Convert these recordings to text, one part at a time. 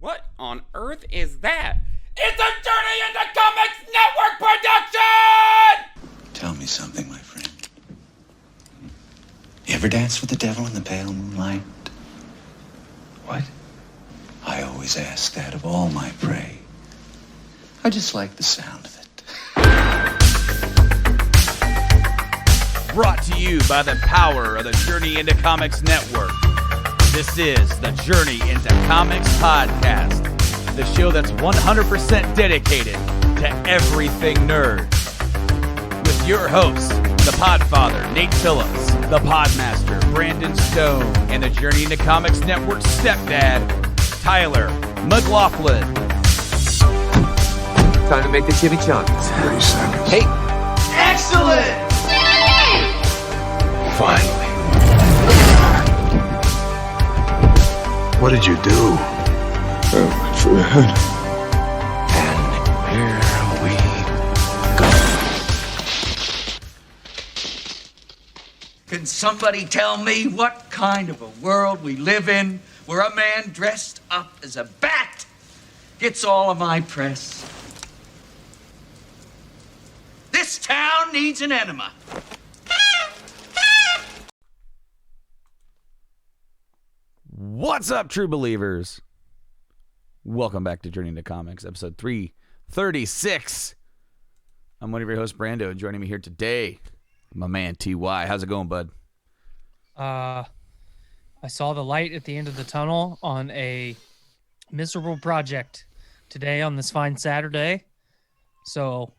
What on earth is that? It's a Journey into Comics Network production! Tell me something, my friend. You ever dance with the devil in the pale moonlight? What? I always ask that of all my prey. I just like the sound of it. Brought to you by the power of the Journey into Comics Network. This is the Journey into Comics podcast, the show that's 100% dedicated to everything nerd. With your hosts, the Podfather, Nate Phillips, the Podmaster, Brandon Stone, and the Journey into Comics Network stepdad, Tyler McLaughlin. Time to make the chimichangas. 30 seconds. Hey! Excellent! Finally. What did you do? I forgot. And here we go. Can somebody tell me what kind of a world we live in where a man dressed up as a bat gets all of my press? This town needs an enema. What's up, true believers? Welcome back to Journey into Comics, episode 336. I'm one of your hosts, Brando, and joining me here today, my man, T.Y. How's it going, bud? I saw the light at the end of the tunnel on a miserable project today on this fine Saturday. So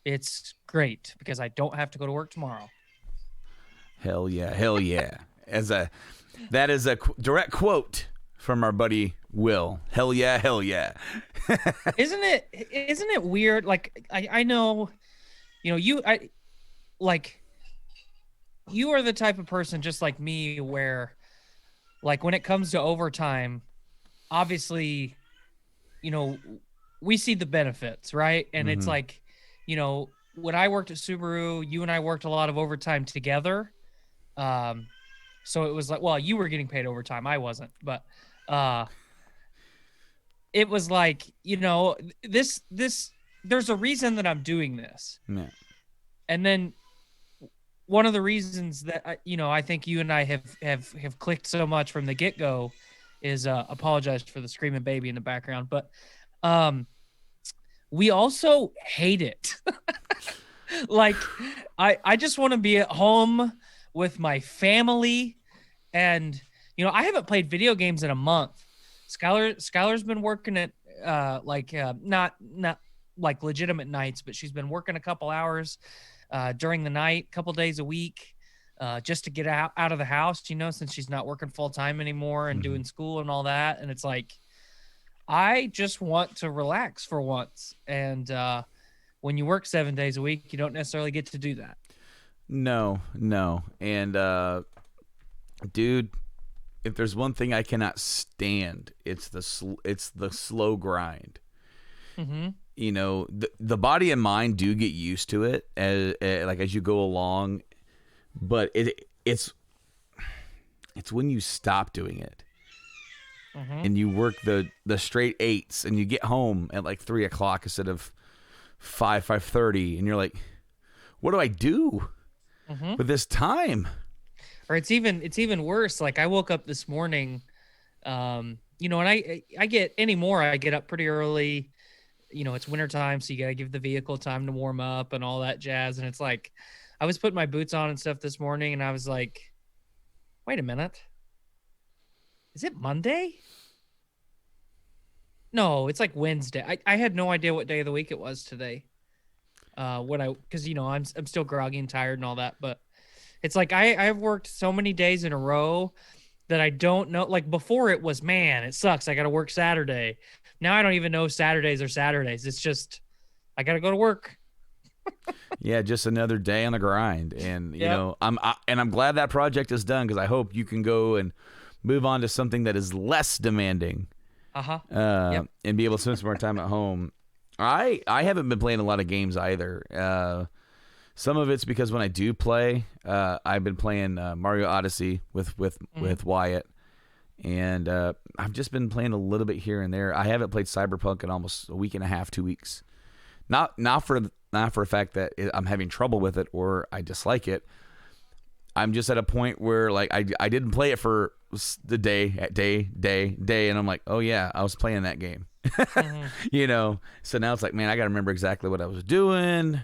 it's great because I don't have to go to work tomorrow. Hell yeah, hell yeah. That is a direct quote from our buddy Will. Hell yeah, hell yeah. Isn't it weird? Like I know, you are the type of person just like me where, like, when it comes to overtime, obviously, we see the benefits, right? And it's like, when I worked at Subaru, you and I worked a lot of overtime together. So it was like, well, you were getting paid overtime. I wasn't, but it was like, this, there's a reason that I'm doing this. Yeah. And then one of the reasons that, I think you and I have clicked so much from the get-go is, apologize for the screaming baby in the background, but we also hate it. Like, I just want to be at home with my family. And, I haven't played video games in a month. Skylar's been working at, not like legitimate nights, but she's been working a couple hours during the night, a couple days a week, just to get out of the house, since she's not working full time anymore and doing school and all that. And it's like, I just want to relax for once. And when you work 7 days a week, you don't necessarily get to do that. No. And, dude, if there's one thing I cannot stand, it's the slow grind. Mm-hmm. The body and mind do get used to it as you go along, but it's when you stop doing it and you work the straight eights and you get home at like 3:00 instead of 5:30, and you're like, what do I do with this time? Or it's even worse. Like, I woke up this morning, and I get up pretty early. It's wintertime, so you got to give the vehicle time to warm up and all that jazz. And it's like, I was putting my boots on and stuff this morning, and I was like, wait a minute. Is it Monday? No, it's like Wednesday. I had no idea what day of the week it was today. Because I'm still groggy and tired and all that, but it's like I've worked so many days in a row that I don't know. Like, before it was, man, it sucks, I got to work Saturday. Now I don't even know Saturdays are Saturdays. It's just, I got to go to work. Yeah, just another day on the grind. And, I'm glad that project is done, because I hope you can go and move on to something that is less demanding. And be able to spend some more time at home. I haven't been playing a lot of games either. Some of it's because when I do play, I've been playing Mario Odyssey with Wyatt, And I've just been playing a little bit here and there. I haven't played Cyberpunk in almost a week and a half, 2 weeks. Not for a fact that I'm having trouble with it or I dislike it. I'm just at a point where like I didn't play it for the day, and I'm like, oh yeah, I was playing that game. So now it's like, man, I gotta remember exactly what I was doing,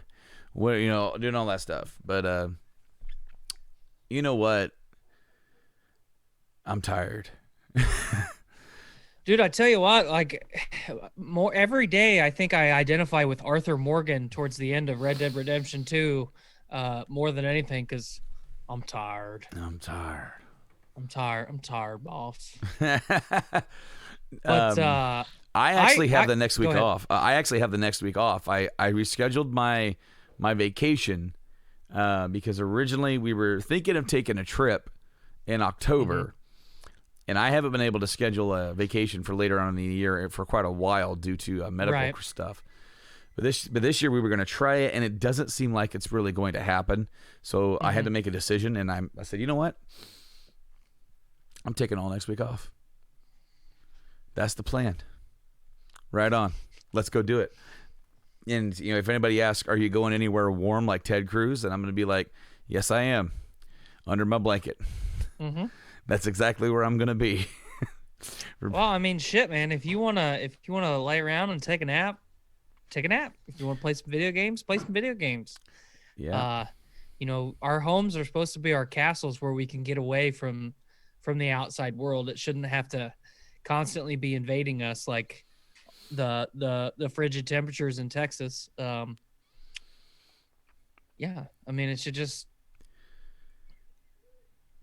doing all that stuff. But you know what? I'm tired. Dude, I tell you what, like more every day, I think I identify with Arthur Morgan towards the end of Red Dead Redemption 2 more than anything, because I'm tired. I'm tired, boss. But I actually have the next week off. I rescheduled my vacation because originally we were thinking of taking a trip in October. And I haven't been able to schedule a vacation for later on in the year for quite a while due to medical stuff. But this year we were going to try it, and it doesn't seem like it's really going to happen. So I had to make a decision, and I said, you know what? I'm taking all next week off. That's the plan. Right on. Let's go do it. And if anybody asks, are you going anywhere warm like Ted Cruz? And I'm going to be like, yes, I am. Under my blanket. That's exactly where I'm gonna be. Well, I mean, shit, man. If you wanna lay around and take a nap, take a nap. If you wanna play some video games, play some video games. Yeah. Our homes are supposed to be our castles where we can get away from the outside world. It shouldn't have to constantly be invading us like the frigid temperatures in Texas. Yeah, I mean, it should just.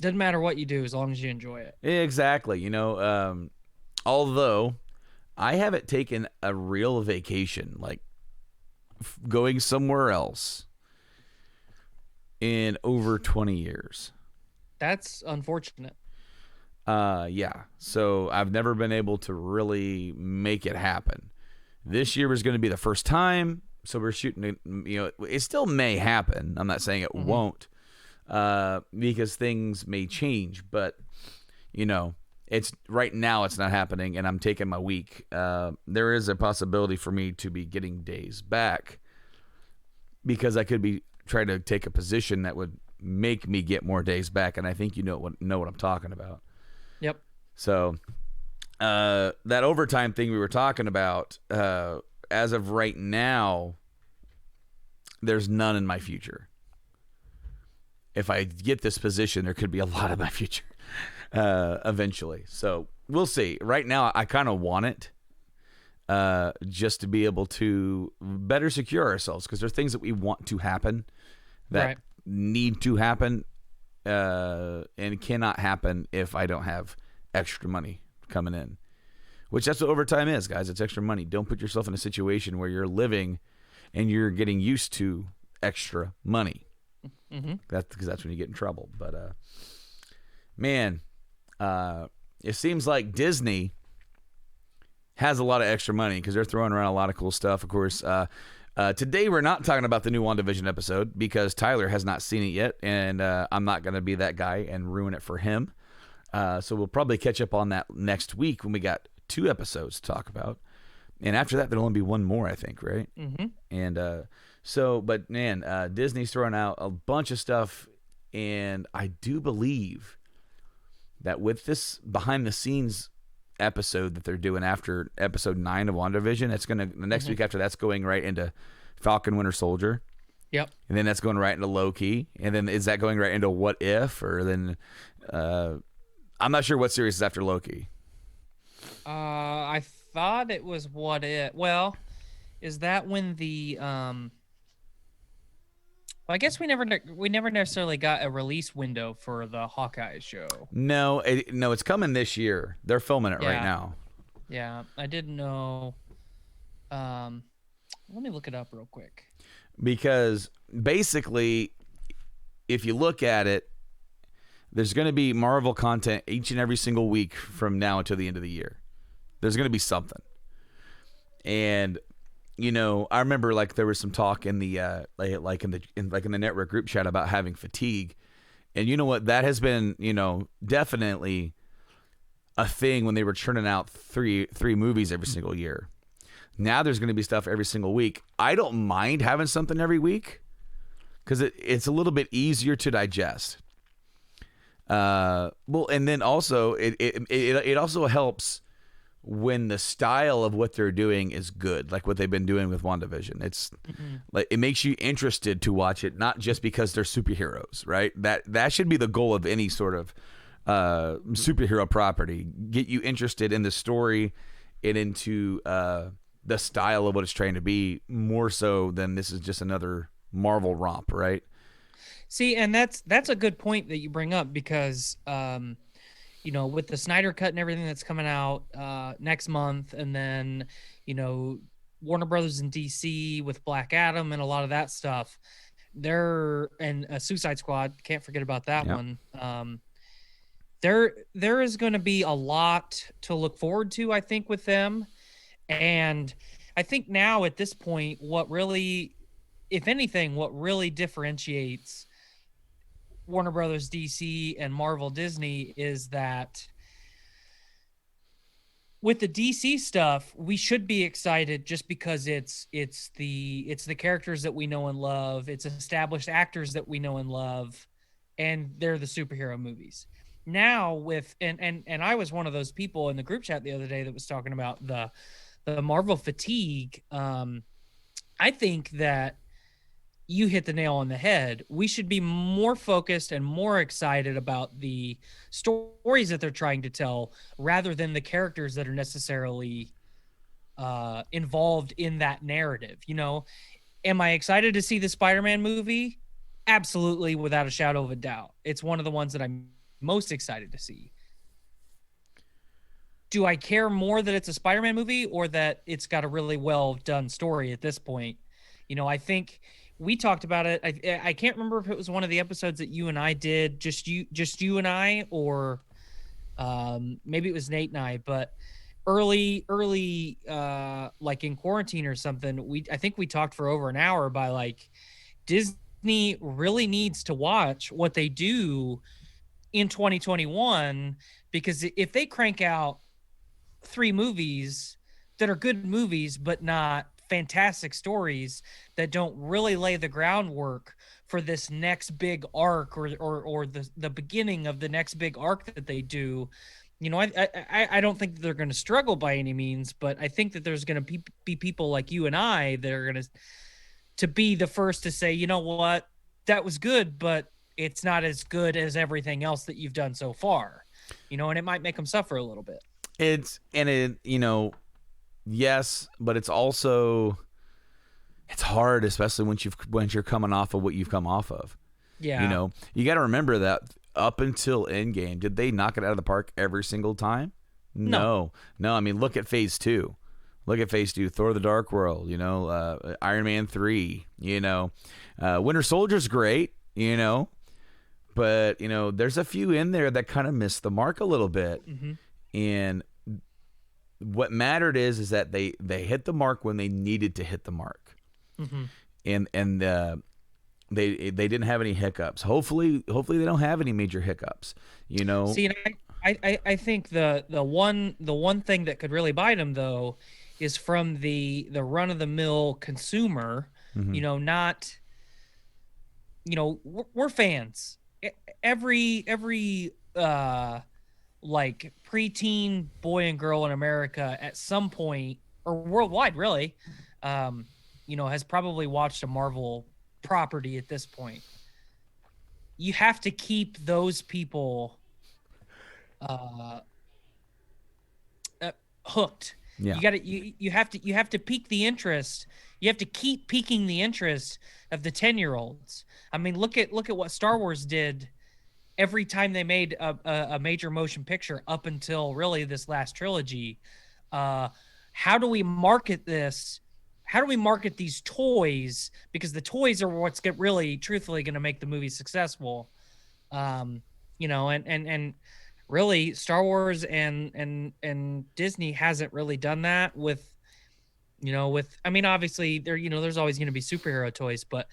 Doesn't matter what you do as long as you enjoy it. Exactly. Although I haven't taken a real vacation, like going somewhere else in over 20 years. That's unfortunate. Yeah. So I've never been able to really make it happen. This year was going to be the first time. So we're shooting, it still may happen. I'm not saying it won't. Because things may change, but it's right now it's not happening, and I'm taking my week. There is a possibility for me to be getting days back because I could be trying to take a position that would make me get more days back, and I think know what I'm talking about. Yep. So that overtime thing we were talking about, as of right now, there's none in my future. If I get this position, there could be a lot of my future eventually. So we'll see. Right now, I kind of want it just to be able to better secure ourselves because there's things that we want to happen that need to happen and cannot happen if I don't have extra money coming in, which that's what overtime is, guys. It's extra money. Don't put yourself in a situation where you're living and you're getting used to extra money. That's because that's when you get in trouble. But man, it seems like Disney has a lot of extra money because they're throwing around a lot of cool stuff. Of course, today we're not talking about the new WandaVision episode because Tyler has not seen it yet, and I'm not going to be that guy and ruin it for him. So we'll probably catch up on that next week when we got 2 episodes to talk about, and after that there'll only be 1 more, I think, right? And but man, Disney's throwing out a bunch of stuff, and I do believe that with this behind the scenes episode that they're doing after episode 9 of WandaVision, it's gonna the next week after that's going right into Falcon Winter Soldier. Yep. And then that's going right into Loki, and then is that going right into What If, or then I'm not sure what series is after Loki. I thought it was What If. Well, is that when the I guess we never necessarily got a release window for the Hawkeye show. No, it's coming this year. They're filming it right now. Yeah, I didn't know. Let me look it up real quick. Because basically, if you look at it, there's going to be Marvel content each and every single week from now until the end of the year. There's going to be something. And I remember like there was some talk in the in the network group chat about having fatigue, and you know what, that has been definitely a thing when they were churning out three movies every single year. Now there's going to be stuff every single week. I don't mind having something every week because it's a little bit easier to digest. Well, and then also it also helps when the style of what they're doing is good, like what they've been doing with WandaVision. It's like it makes you interested to watch it, not just because they're superheroes, right? That should be the goal of any sort of superhero property. Get you interested in the story and into the style of what it's trying to be, more so than this is just another Marvel romp, right? See, and that's a good point that you bring up because with the Snyder Cut and everything that's coming out next month, and then Warner Brothers and DC with Black Adam and a lot of that stuff, and Suicide Squad, can't forget about that one. There is going to be a lot to look forward to, I think, with them. And I think now at this point, what really differentiates Warner Brothers, DC, and Marvel, Disney is that with the DC stuff, we should be excited just because it's the characters that we know and love. It's established actors that we know and love, and they're the superhero movies. Now with and I was one of those people in the group chat the other day that was talking about the Marvel fatigue. I think that you hit the nail on the head. We should be more focused and more excited about the stories that they're trying to tell rather than the characters that are necessarily involved in that narrative. Am I excited to see the Spider-Man movie? Absolutely, without a shadow of a doubt. It's one of the ones that I'm most excited to see. Do I care more that it's a Spider-Man movie or that it's got a really well done story at this point? I think we talked about it. I can't remember if it was one of the episodes that you and I did, just you and I, or maybe it was Nate and I, but early, like in quarantine or something, I think we talked for over an hour by like Disney really needs to watch what they do in 2021, because if they crank out 3 movies that are good movies but not fantastic stories that don't really lay the groundwork for this next big arc or the beginning of the next big arc that they do, I don't think that they're going to struggle by any means, but I think that there's going to be people like you and I that are going to be the first to say, you know what, that was good, but it's not as good as everything else that you've done so far, and it might make them suffer a little bit. Yes, but it's hard, especially once you're coming off of what you've come off of. Yeah. You got to remember that up until Endgame, did they knock it out of the park every single time? No. I mean, look at Phase 2. Thor: The Dark World, Iron Man 3, Winter Soldier's great, but, there's a few in there that kind of missed the mark a little bit. Mm-hmm. And what mattered is that they hit the mark when they needed to hit the mark. Mm-hmm. And they didn't have any hiccups. Hopefully they don't have any major hiccups, See, I think the one thing that could really bite them though is from the run of the mill consumer. Mm-hmm. Not we're fans. Every like preteen boy and girl in America at some point, or worldwide really, has probably watched a Marvel property at this point. You have to keep those people hooked. Yeah. You have to pique the interest. You have to keep piquing the interest of the 10-year-olds. I mean, look at what Star Wars did every time they made a major motion picture up until really this last trilogy. How do we market this? How do we market these toys? Because the toys are what's really truthfully going to make the movie successful. And really Star Wars and Disney hasn't really done that with obviously there's always going to be superhero toys, but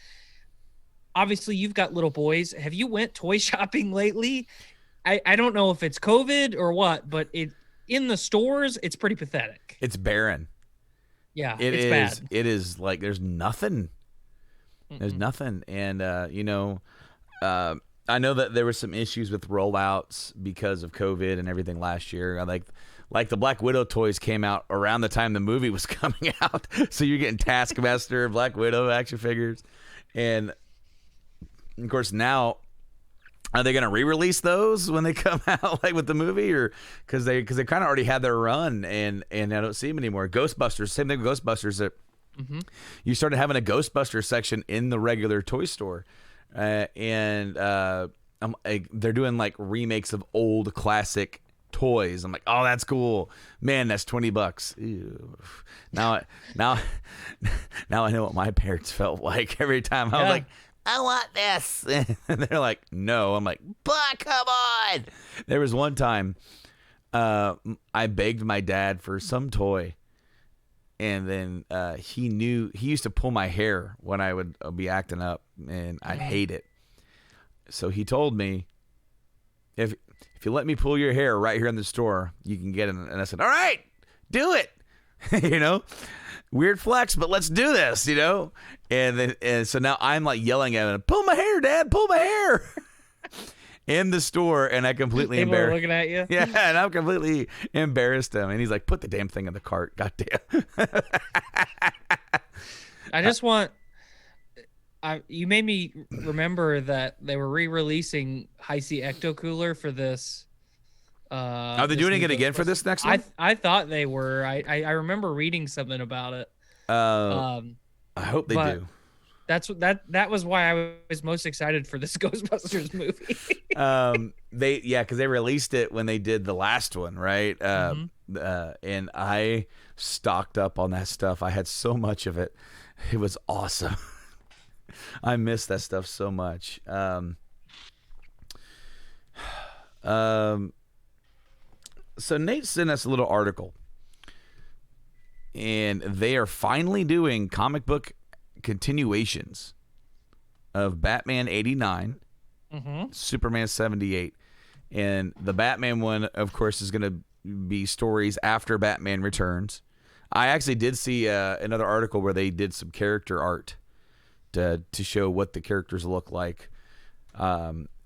obviously you've got little boys. Have you went toy shopping lately? I don't know if it's COVID or what, but in the stores, it's pretty pathetic. It's barren. Yeah, It's bad. It is like there's nothing. There's nothing. And, I know that there were some issues with rollouts because of COVID and everything last year. Like the Black Widow toys came out around the time the movie was coming out. So you're getting Taskmaster, Black Widow action figures. And, of course, now, are they going to re-release those when they come out, like with the movie, or because they kind of already had their run, and I don't see them anymore. Ghostbusters, same thing with Ghostbusters. That you started having a Ghostbusters section in the regular toy store, and they're doing like remakes of old classic toys. I'm like, oh, that's cool, man. That's $20. Ew. Now I know what my parents felt like every time I was like, I want this. And they're like, no. I'm like, but come on. There was one time I begged my dad for some toy. And then he used to pull my hair when I would be acting up. And I hate it. So he told me, if you let me pull your hair right here in the store, you can get it. And I said, all right, do it. Weird flex, but let's do this, And so now I'm like yelling at him, pull my hair, Dad, pull my hair. In the store, and I completely People embarrassed. are looking at you. Yeah, and I'm completely embarrassed him. And he's like, put the damn thing in the cart. Goddamn. I just want. You made me remember that they were re-releasing High C Ecto Cooler for this. Are they doing it again for this next one? I thought they were. I remember reading something about it. I hope they do. That was why I was most excited for this Ghostbusters movie. Because they released it when they did the last one, right? And I stocked up on that stuff. I had so much of it. It was awesome. I miss that stuff so much. So Nate sent us a little article, and they are finally doing comic book continuations of Batman 89, Superman 78, and the Batman one, of course, is going to be stories after Batman Returns. I actually did see another article where they did some character art to show what the characters look like.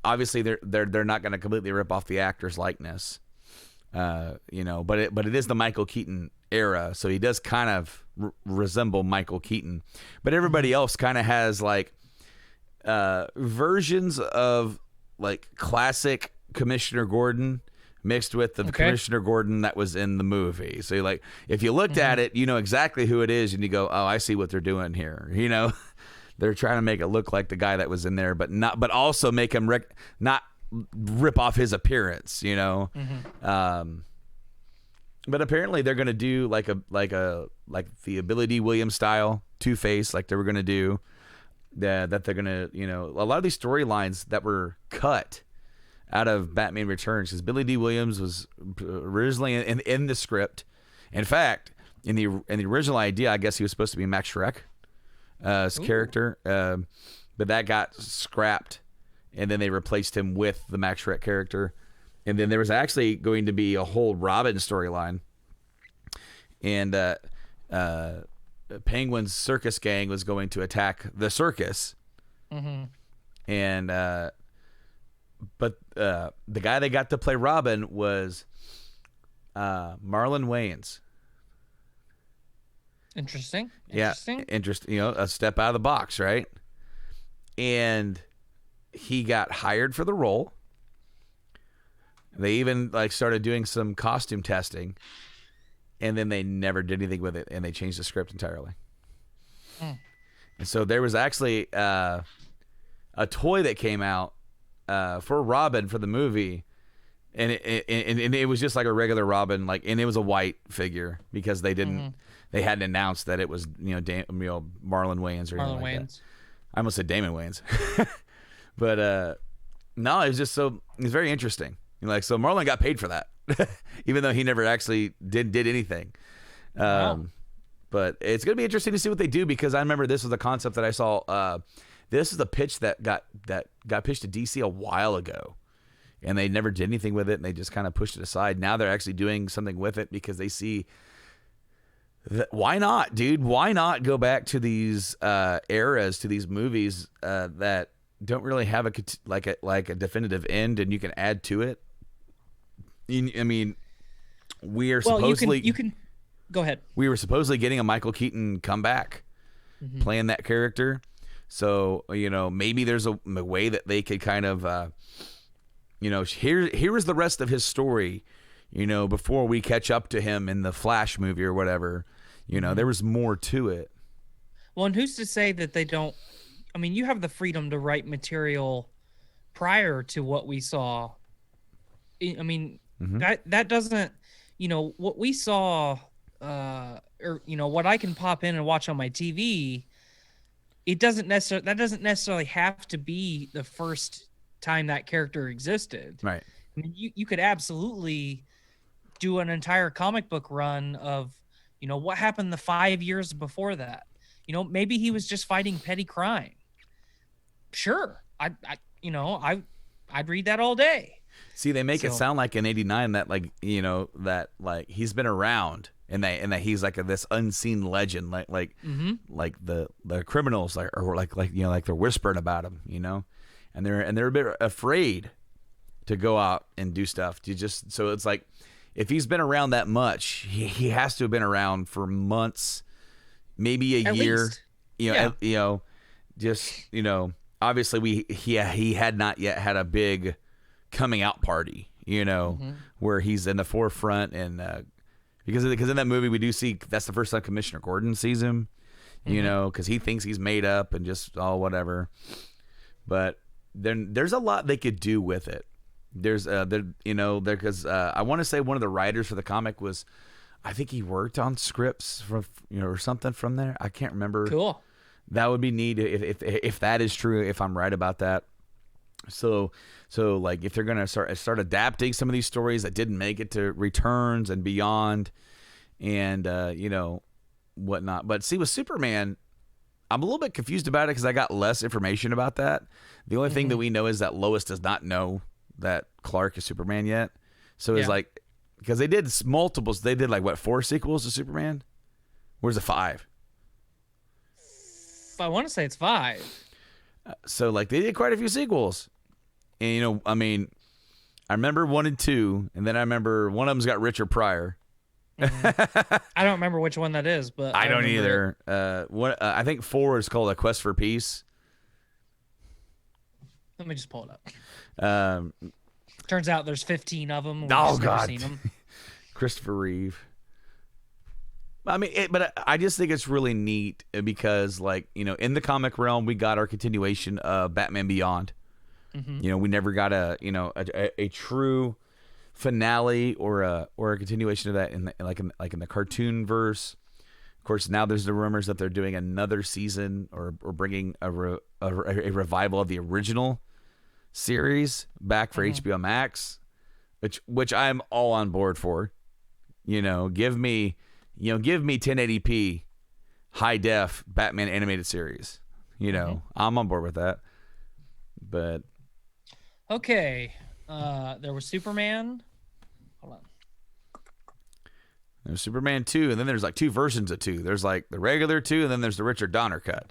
Obviously, they're not going to completely rip off the actor's likeness. But it is the Michael Keaton era, so he does kind of resemble Michael Keaton, but everybody else kind of has like versions of like classic Commissioner Gordon mixed with the Commissioner Gordon that was in the movie. So like, if you looked at it, you know exactly who it is, and you go, oh, I see what they're doing here. They're trying to make it look like the guy that was in there, but also make him not rip off his appearance, But apparently they're gonna do like the Ability Williams style Two-Face, like they were gonna do. That they're gonna, a lot of these storylines that were cut out of Batman Returns, because Billy D. Williams was originally in the script. In fact, in the original idea, I guess he was supposed to be Max Schreck's character, but that got scrapped, and then they replaced him with the Max Schreck character. And then there was actually going to be a whole Robin storyline, and Penguin's circus gang was going to attack the circus, and but the guy they got to play Robin was Marlon Wayans. Interesting. Yeah, interesting. A step out of the box, right? And he got hired for the role. They even started doing some costume testing, and then they never did anything with it, and they changed the script entirely. And so there was actually a toy that came out for Robin for the movie, and it was just like a regular Robin, and it was a white figure because they didn't they hadn't announced that it was Marlon Wayans or anything like that. I almost said Damon Wayans, but no, it was just it's very interesting. So Marlon got paid for that, even though he never actually did anything. Wow. But it's going to be interesting to see what they do, because I remember this was a concept that I saw. This is the pitch that got pitched to DC a while ago, and they never did anything with it, and they just kind of pushed it aside. Now they're actually doing something with it because they see that, why not, dude? Why not go back to these eras, to these movies that don't really have a definitive end, and you can add to it. I mean, we are supposedly you can go ahead. We were supposedly getting a Michael Keaton comeback, playing that character. So, maybe there's a way that they could kind of, here is the rest of his story, before we catch up to him in the Flash movie or whatever. There was more to it. Well, and who's to say that they don't? I mean, you have the freedom to write material prior to what we saw. I mean, that doesn't, what we saw, or what I can pop in and watch on my TV. That doesn't necessarily have to be the first time that character existed. Right. I mean, you could absolutely do an entire comic book run of, what happened the 5 years before that. Maybe he was just fighting petty crime. Sure. I'd read that all day. See, they make it sound like in '89 that that he's been around and that he's like this unseen legend, like the criminals like they're whispering about him, and they're a bit afraid to go out and do stuff. So it's like, if he's been around that much, he has to have been around for months, maybe a year. Obviously he had not yet had a big coming out party, where he's in the forefront, and because in that movie we do see that's the first time Commissioner Gordon sees him, because he thinks he's made up and just whatever. But then there's a lot they could do with it. There's because I want to say one of the writers for the comic was, I think he worked on scripts from or something from there. I can't remember. Cool. That would be neat if that is true, if I'm right about that. So like if they're gonna start adapting some of these stories that didn't make it to Returns and beyond, and whatnot. But see, with Superman, I'm a little bit confused about it because I got less information about that. The only thing that we know is that Lois does not know that Clark is Superman yet. So it's like, because they did multiples. They did 4 sequels to Superman? Where's the 5? I want to say it's 5. So they did quite a few sequels. And I remember 1 and 2, and then I remember one of them's got Richard Pryor. I don't remember which one that is, but I don't either. I think 4 is called A Quest for Peace. Let me just pull it up. Turns out there's 15 of them. Oh God, seen them. Christopher Reeve. But I just think it's really neat because, in the comic realm, we got our continuation of Batman Beyond. We never got a true finale or a continuation of that in the cartoon verse. Of course, now there's the rumors that they're doing another season or bringing a revival of the original series back for HBO Max, which I'm all on board for. Give me 1080p high def Batman animated series. I'm on board with that. But okay, there was Superman. Hold on. There's Superman 2, and then there's 2 versions of 2. There's the regular 2, and then there's the Richard Donner cut,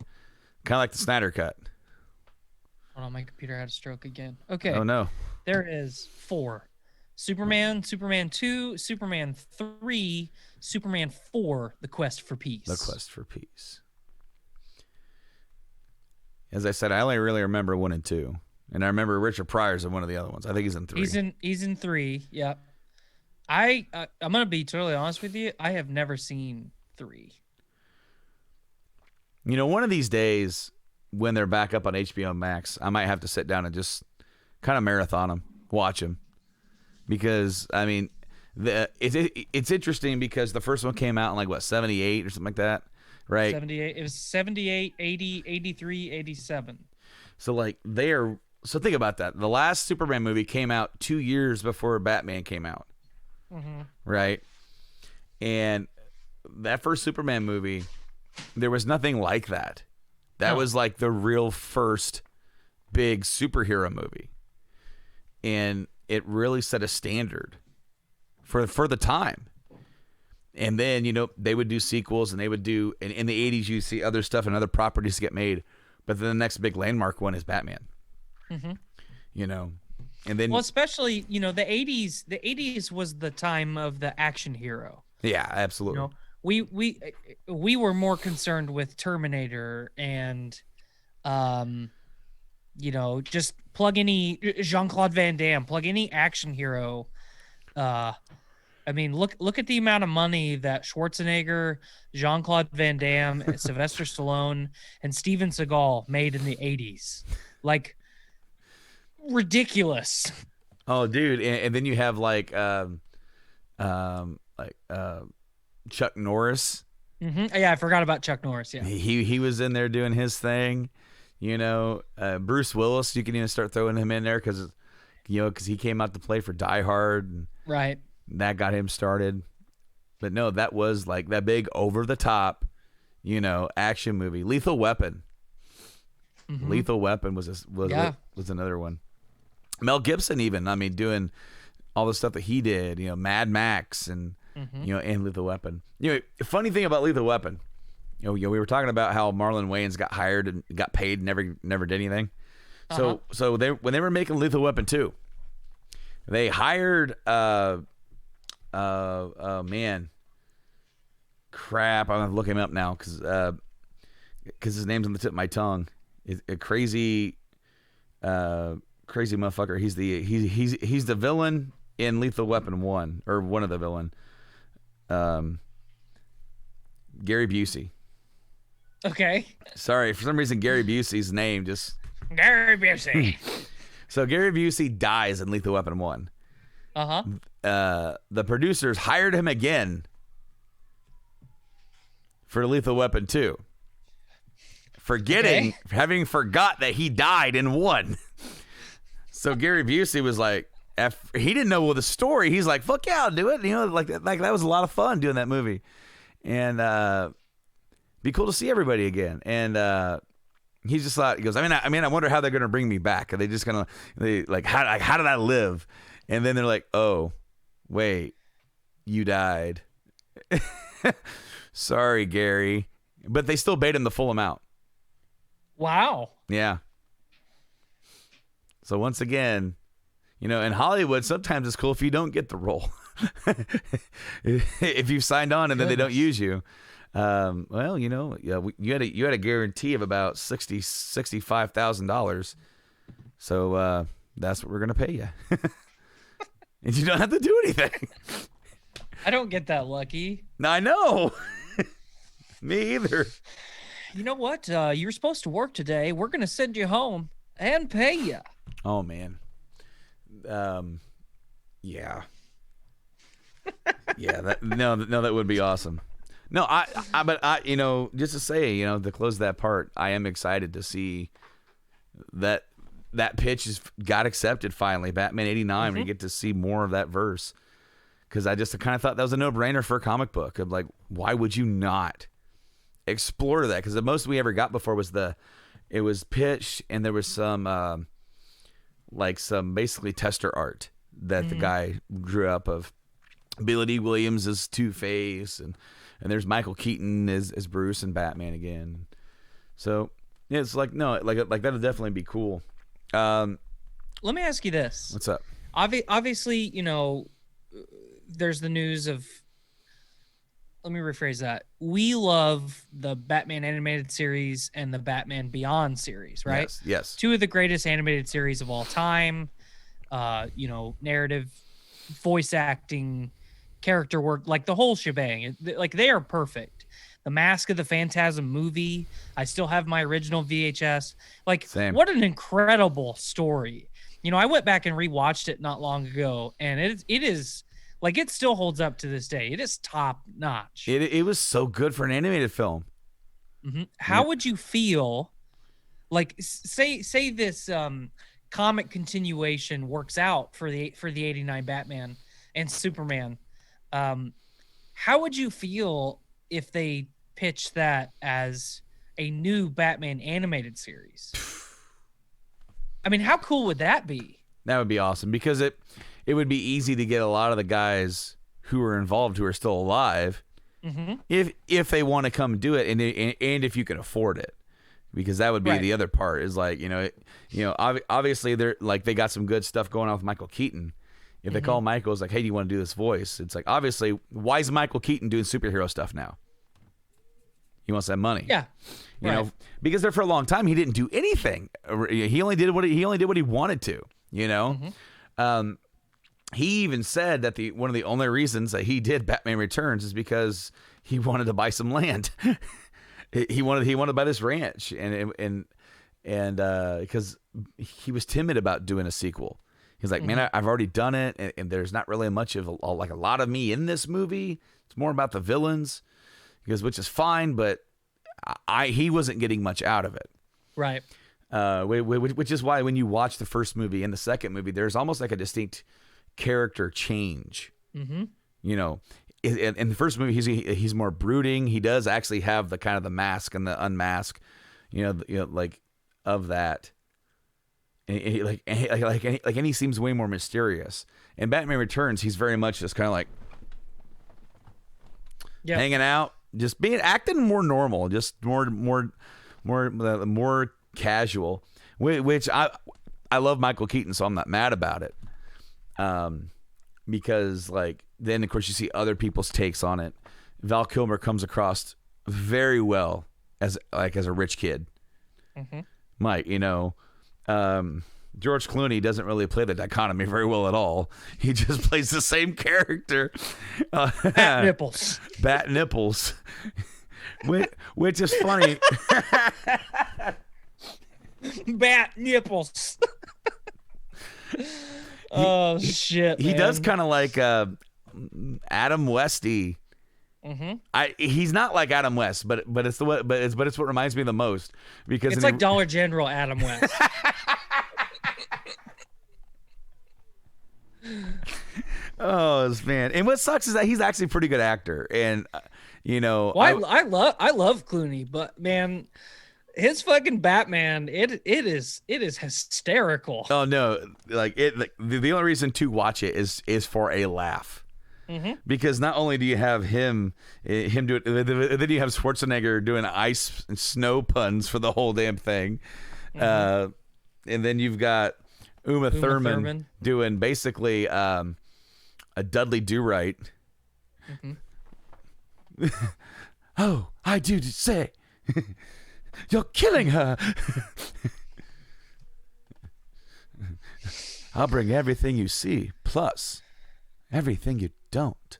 kind of like the Snyder cut. Hold on, my computer had a stroke again. Okay. Oh no. There is 4. Superman, Superman 2, Superman 3, Superman 4, The Quest for Peace. The Quest for Peace. As I said, I only really remember 1 and 2. And I remember Richard Pryor's in one of the other ones. I think he's in 3. He's in 3, yep. I'm going to be totally honest with you. I have never seen 3. One of these days when they're back up on HBO Max, I might have to sit down and just kind of marathon them, watch them. Because, it's interesting because the first one came out in 78 or something like that, right? 78. It was 78, 80, 83, 87. So so think about that. The last Superman movie came out 2 years before Batman came out, right? And that first Superman movie, there was nothing like that. That was the real first big superhero movie. And it really set a standard for the time. And then, you know, they would do sequels, and they would do in the 80s you see other stuff and other properties get made, but then the next big landmark one is Batman. You know, and then, well, especially, you know, the 80s was the time of the action hero. Yeah, absolutely. You know, we were more concerned with Terminator and you know, just plug any Jean-Claude Van Damme, plug any action hero. I mean, look at the amount of money that Schwarzenegger, Jean-Claude Van Damme, Sylvester Stallone, and Steven Seagal made in the 80s. Like, ridiculous. Oh, dude, and then you have like Chuck Norris. Yeah, I forgot about Chuck Norris. Yeah, he was in there doing his thing. You know, Bruce Willis. You can even start throwing him in there because he came out to play for Die Hard. And right. That got him started. But no, that was like that big over the top, you know, action movie. Lethal Weapon. Lethal Weapon was another one. Mel Gibson, even, I mean, doing all the stuff that he did, you know, Mad Max and you know, and Lethal Weapon. You know, funny thing about Lethal Weapon, you know, we were talking about how Marlon Wayans got hired and got paid, and never did anything. So when they were making Lethal Weapon 2, they hired man, crap, I'm gonna look him up now because his name's on the tip of my tongue. A crazy motherfucker. He's the villain in Lethal Weapon 1, or one of the villain. Gary Busey. Okay. Sorry, for some reason Gary Busey's name just Gary Busey. So Gary Busey dies in Lethal Weapon 1. The producers hired him again for Lethal Weapon 2. Having forgot that he died in 1. So Gary Busey was like, he didn't know the story. He's like, fuck yeah, I'll do it. You know, like that was a lot of fun doing that movie. And be cool to see everybody again. And he just thought, he goes, I mean, I wonder how they're going to bring me back. Are they just going to, how did I live? And then they're like, oh, wait, you died. Sorry, Gary. But they still paid him the full amount. Wow. Yeah. So once again, you know, in Hollywood, sometimes it's cool if you don't get the role. If you've signed on and then they don't use you. Well, you know, you had a guarantee of about $65,000. So that's what we're gonna pay you, and you don't have to do anything. I don't get that lucky. I know. Me either. You know what? You're supposed to work today. We're gonna send you home and pay you. Oh man. Yeah. Yeah. That would be awesome. No, but you know, just to say, you know, to close that part, I am excited to see that pitch got accepted finally. Batman 89, we get to see more of that verse. Because I just kind of thought that was a no-brainer for a comic book. Of like, why would you not explore that? Because the most we ever got before was it was pitched, and there was some basically tester art that the guy drew up of Billy D. Williams as Two-Face, and there's Michael Keaton as Bruce and Batman again. So yeah, it's like, no, like that'll definitely be cool. Let me ask you this. What's up? Obviously, you know, there's the news of, let me rephrase that. We love the Batman animated series and the Batman Beyond series, right? Yes. Two of the greatest animated series of all time. You know, narrative, voice acting, character work, like the whole shebang. Like, they are perfect. The Mask of the Phantasm movie, I still have my original VHS. Like, same. What an incredible story. You know, I went back and rewatched it not long ago, and it is like, it still holds up to this day. It is top notch. It was so good for an animated film. How would you feel, like, say this comic continuation works out for the 89 Batman and Superman? How would you feel if they pitched that as a new Batman animated series? I mean, how cool would that be? That would be awesome because it would be easy to get a lot of the guys who are involved who are still alive if they want to come do it and if you can afford it, because that would be the other part is like, obviously they're like, they got some good stuff going on with Michael Keaton. If they call Michael, it's like, hey, do you want to do this voice? It's like, obviously, why is Michael Keaton doing superhero stuff now? He wants that money. Yeah. You know, because there for a long time he didn't do anything. He only did what he wanted to, you know? He even said that one of the only reasons that he did Batman Returns is because he wanted to buy some land. he wanted to buy this ranch and because he was timid about doing a sequel. He's like, man, I've already done it, and there's not really much of a lot of me in this movie. It's more about the villains, because which is fine, but he wasn't getting much out of it. Right. Which is why when you watch the first movie and the second movie, there's almost like a distinct character change. You know, in the first movie, he's more brooding. He does actually have the kind of the mask and the unmask, like of that. And he seems way more mysterious. In Batman Returns, he's very much just kind of like hanging out, just acting more normal, just more casual. Which I love Michael Keaton, so I'm not mad about it. Because like then of course you see other people's takes on it. Val Kilmer comes across very well as a rich kid. Mike, George Clooney doesn't really play the dichotomy very well at all. He just plays the same character. Bat nipples. Which is funny. Bat nipples. Oh shit! He does kind of like Adam Westy. He's not like Adam West, but it's what reminds me the most, because it's like Dollar General Adam West. Oh man! And what sucks is that he's actually a pretty good actor, and I love Clooney, but man, his fucking Batman, it is hysterical. Oh no! The only reason to watch it is for a laugh. Because not only do you have him do it, then you have Schwarzenegger doing ice and snow puns for the whole damn thing, and then you've got Uma Thurman doing basically a Dudley Do-Right. Oh, I do say, you're killing her. I'll bring everything you see, plus everything you don't.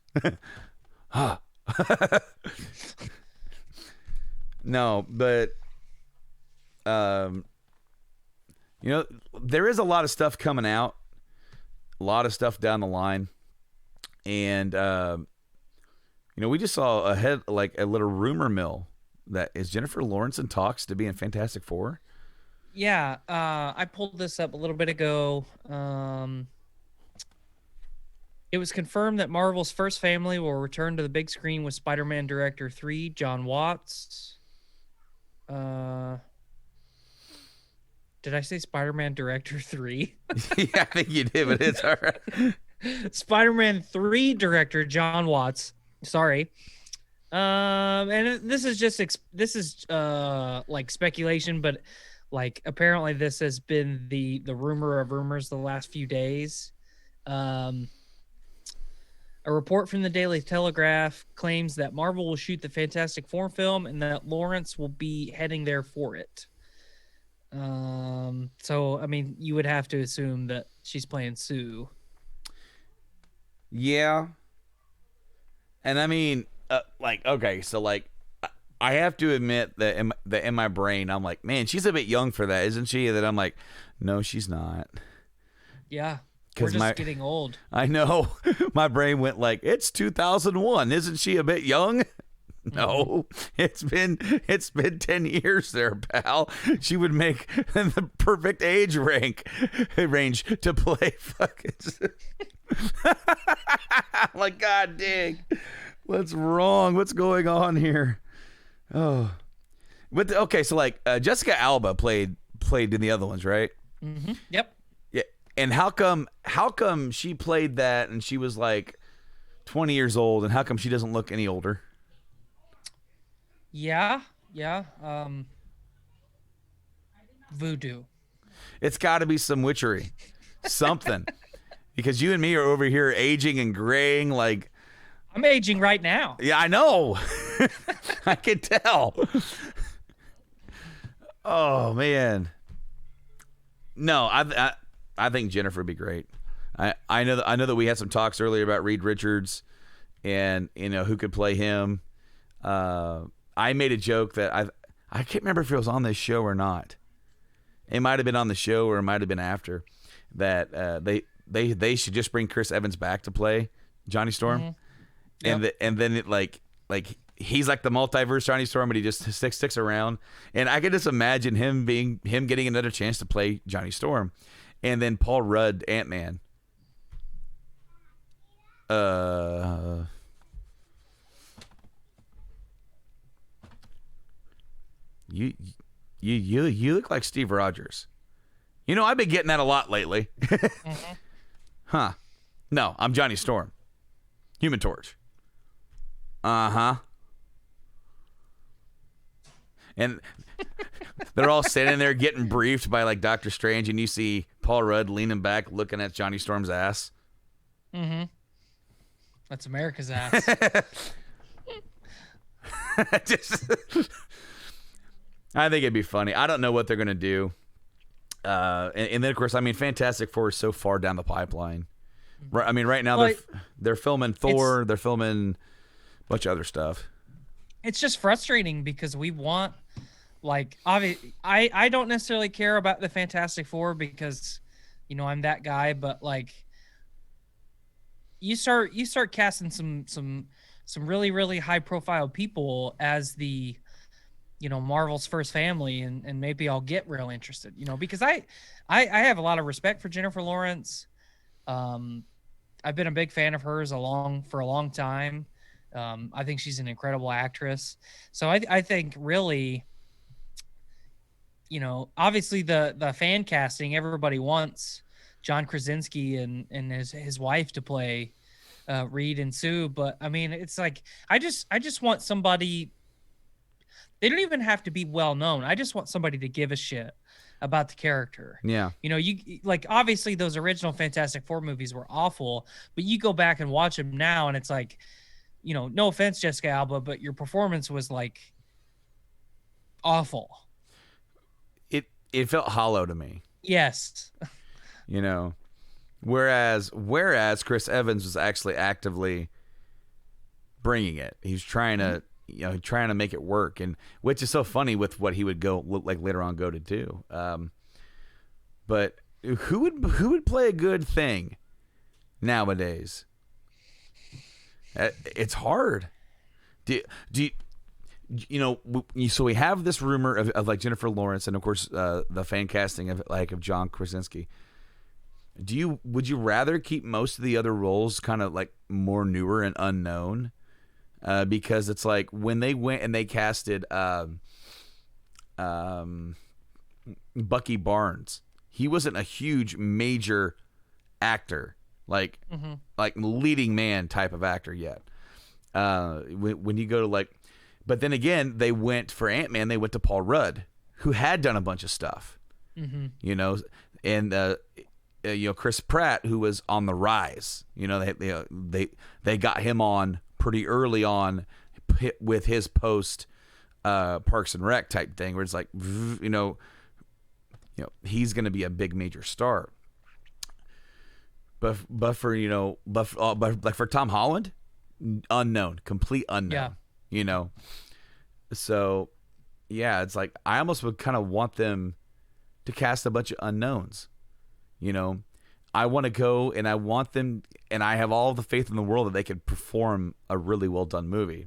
No, but there is a lot of stuff coming out, a lot of stuff down the line, and we just saw a little rumor mill that is Jennifer Lawrence in talks to be in Fantastic Four. Yeah, I pulled this up a little bit ago. It was confirmed that Marvel's first family will return to the big screen with Spider-Man Director 3, John Watts. Did I say Spider-Man Director 3? Yeah, I think you did, but it's all right. Spider-Man 3 Director John Watts. Sorry. And this is like speculation, but like apparently this has been the rumor of rumors the last few days. A report from the Daily Telegraph claims that Marvel will shoot the Fantastic Four film and that Lawrence will be heading there for it. So, I mean, you would have to assume that she's playing Sue. Yeah. And I mean, okay, so I have to admit that in my brain, I'm like, man, she's a bit young for that, isn't she? And then I'm like, no, she's not. Yeah. We're just getting old. I know. My brain went like, it's 2001. Isn't she a bit young? No, it's been 10 years there, pal. She would make the perfect age range to play fucking. Like, God dang, what's wrong? What's going on here? Oh, but okay, so Jessica Alba played in the other ones, right? Yep. Yeah, And how come she played that and she was like 20 years old, and how come she doesn't look any older? Yeah. Voodoo. It's got to be some witchery, something, because you and me are over here aging and graying like. I'm aging right now. Yeah, I know. I can tell. Oh man. No, I think Jennifer would be great. I know that we had some talks earlier about Reed Richards, and who could play him. I made a joke that I can't remember if it was on this show or not. It might have been on the show or it might have been after that. They should just bring Chris Evans back to play Johnny Storm. Mm-hmm. Yep. And then it like he's like the multiverse Johnny Storm, but he just sticks around. And I could just imagine him getting another chance to play Johnny Storm, and then Paul Rudd Ant-Man. You look like Steve Rogers. I've been getting that a lot lately. Mm-hmm. Huh? No, I'm Johnny Storm. Human Torch. Uh-huh. And they're all sitting there getting briefed by like Doctor Strange, and you see Paul Rudd leaning back looking at Johnny Storm's ass. Mm-hmm. That's America's ass. I think it'd be funny. I don't know what they're going to do. And then, of course, Fantastic Four is so far down the pipeline. Right now they're filming Thor. They're filming a bunch of other stuff. It's just frustrating because we want, obviously, I don't necessarily care about the Fantastic Four because, I'm that guy. But you start casting some really, really high profile people as the, Marvel's first family, and maybe I'll get real interested, because I have a lot of respect for Jennifer Lawrence. I've been a big fan of hers for a long time. I think she's an incredible actress. So I think really, obviously the fan casting, everybody wants John Krasinski and his wife to play Reed and Sue. But it's like, I just want somebody. They don't even have to be well known. I just want somebody to give a shit about the character. Yeah. You obviously those original Fantastic Four movies were awful, but you go back and watch them now and it's like, no offense, Jessica Alba, but your performance was awful. It felt hollow to me. Yes. Whereas Chris Evans was actually actively bringing it. He's trying to, trying to make it work, and which is so funny with what he would later on go to do. But who would play a good thing nowadays? It's hard. So we have this rumor of Jennifer Lawrence, and of course the fan casting of John Krasinski. Would you rather keep most of the other roles kind of more newer and unknown? Because it's like when they went and they casted Bucky Barnes, he wasn't a huge major actor, like leading man type of actor yet. When you go to but then again, they went for Ant-Man, they went to Paul Rudd, who had done a bunch of stuff, and Chris Pratt, who was on the rise. They got him on pretty early on with his post Parks and Rec type thing, where it's like, he's going to be a big major star. But for Tom Holland, unknown, complete unknown. Yeah. So yeah, it's like I almost would kind of want them to cast a bunch of unknowns. I want to go and I want them, and I have all the faith in the world that they could perform a really well done movie.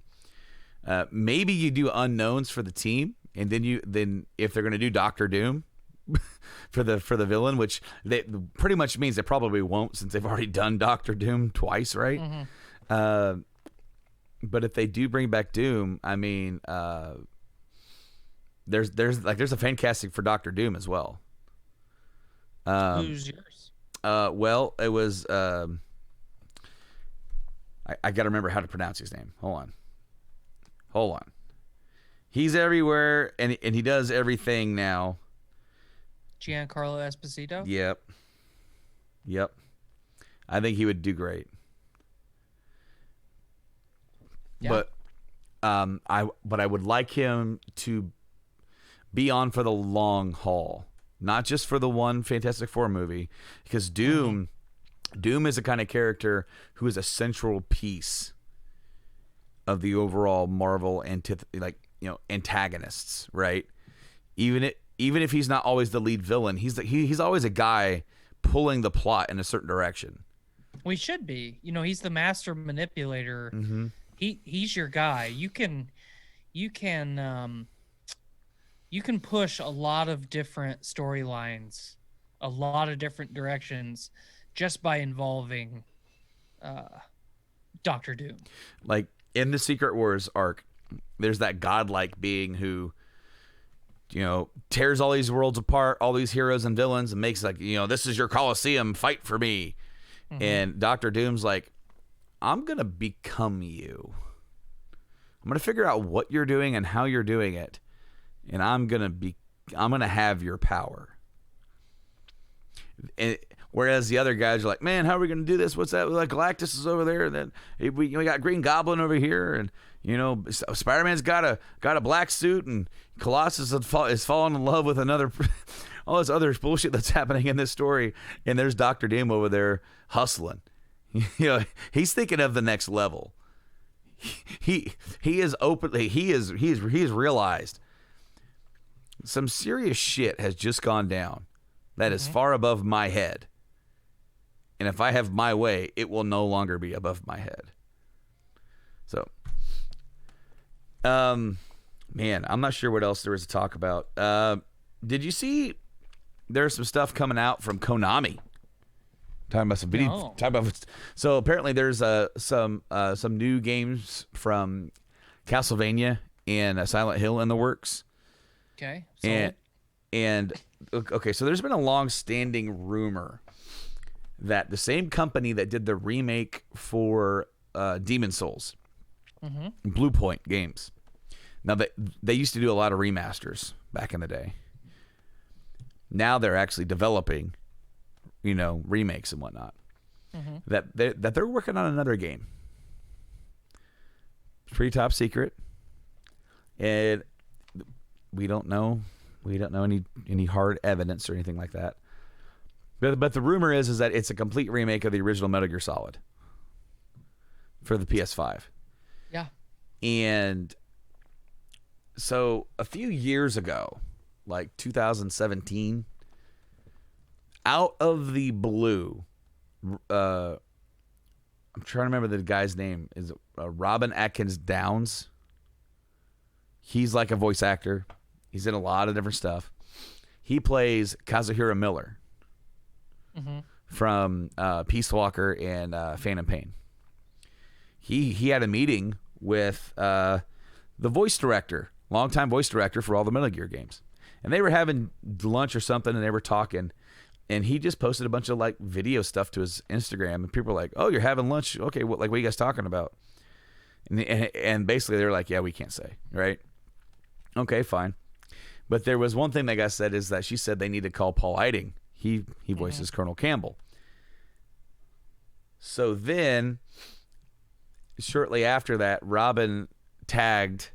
Maybe you do unknowns for the team, and then if they're going to do Doctor Doom for the villain, which they pretty much means they probably won't since they've already done Doctor Doom twice, right? Mm-hmm. But if they do bring back Doom, there's a fan casting for Doctor Doom as well. Who's yours? Well, it was. I got to remember how to pronounce his name. Hold on. He's everywhere, and he does everything now. Giancarlo Esposito. Yep. I think he would do great. Yeah. But I would like him to be on for the long haul, not just for the one Fantastic Four movie, because Doom is a kind of character who is a central piece of the overall Marvel antagonists, right? Even if he's not always the lead villain, he's always a guy pulling the plot in a certain direction. We should be. He's the master manipulator. Mm-hmm. He's your guy. You can push a lot of different storylines, a lot of different directions, just by involving Doctor Doom. Like in the Secret Wars arc, there's that godlike being who, tears all these worlds apart, all these heroes and villains, and makes this is your Coliseum, fight for me. Mm-hmm. And Doctor Doom's like, I'm going to become you. I'm going to figure out what you're doing and how you're doing it. And I'm going to have your power. And whereas the other guys are like, man, how are we going to do this? What's that? Like Galactus is over there. And then we got Green Goblin over here. And, Spider-Man's got a black suit, and Colossus is falling in love with another, all this other bullshit that's happening in this story. And there's Dr. Doom over there hustling. He's thinking of the next level. He is realized some serious shit has just gone down that is far above my head. And if I have my way, it will no longer be above my head. So, man, I'm not sure what else there is to talk about. Did you see there's some stuff coming out from Konami? Talking about some video. No. So apparently there's some new games from Castlevania and Silent Hill in the works. Okay. And so there's been a long-standing rumor that the same company that did the remake for Demon Souls, Blue Point Games. Now they used to do a lot of remasters back in the day. Now they're actually developing, remakes and whatnot. That they're working on another game. It's pretty top secret, and we don't know any hard evidence or anything like that. But the rumor is that it's a complete remake of the original Metal Gear Solid for the PS5. Yeah. And so a few years ago, like 2017, out of the blue, I'm trying to remember the guy's name. Is it Robin Atkins Downs? He's like a voice actor. He's in a lot of different stuff. He plays Kazuhira Miller from Peace Walker and Phantom Pain. He had a meeting with the voice director, longtime voice director for all the Metal Gear games. And they were having lunch or something, and they were talking. And he just posted a bunch of like video stuff to his Instagram, and people were like, "Oh, you're having lunch? Okay, what are you guys talking about?" And basically they were like, "Yeah, we can't say, right?" Okay, fine. But there was one thing that got said is that she said they need to call Paul Eiding. He voices Colonel Campbell. So then, shortly after that, Robin tagged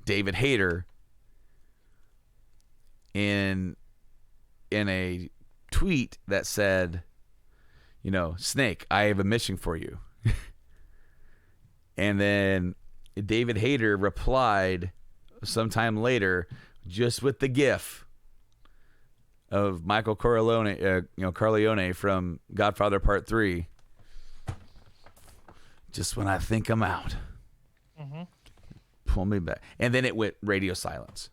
David Hayter in a tweet that said, Snake, I have a mission for you. And then David Hayter replied sometime later, just with the gif of Michael Corleone from Godfather Part 3. Just when I think I'm out, pull me back. And then it went radio silence.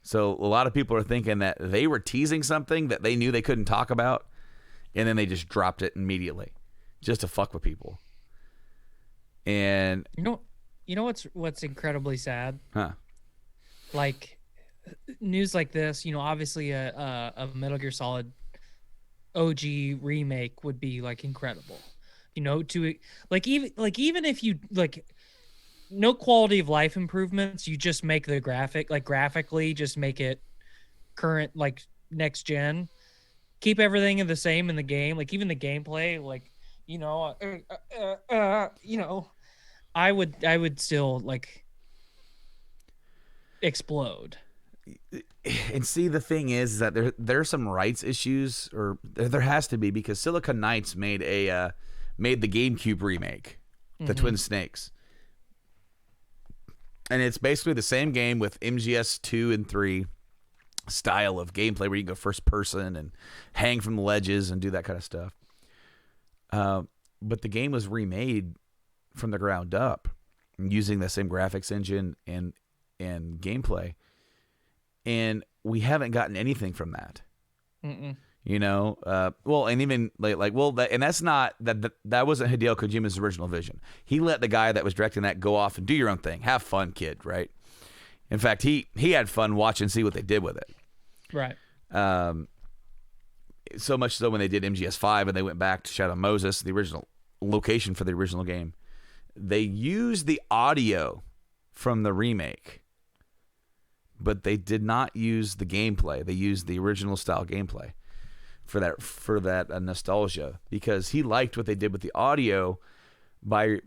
So a lot of people are thinking that they were teasing something that they knew they couldn't talk about, and then they just dropped it immediately, just to fuck with people. And you know what's incredibly sad? Huh? Like news like this, obviously a Metal Gear Solid OG remake would be like incredible. You know, to even if you like no quality of life improvements, you just make the graphically just make it current, like next gen. Keep everything the same in the game, like even the gameplay, like I would still like explode. And see, the thing is that there are some rights issues, or there has to be, because Silicon Knights made the GameCube remake, the Twin Snakes, and it's basically the same game with MGS 2 and 3 style of gameplay, where you can go first person and hang from the ledges and do that kind of stuff. But the game was remade from the ground up using the same graphics engine and gameplay, and we haven't gotten anything from that. You know, and even and that's not that wasn't Hideo Kojima's original vision. He let the guy that was directing that go off and do your own thing, have fun, kid, right? In fact, he had fun watching, see what they did with it. Right. So much so when they did MGS5 and they went back to Shadow of Moses, the original location for the original game, they used the audio from the remake, but they did not use the gameplay. They used the original style gameplay for that nostalgia, because he liked what they did with the audio by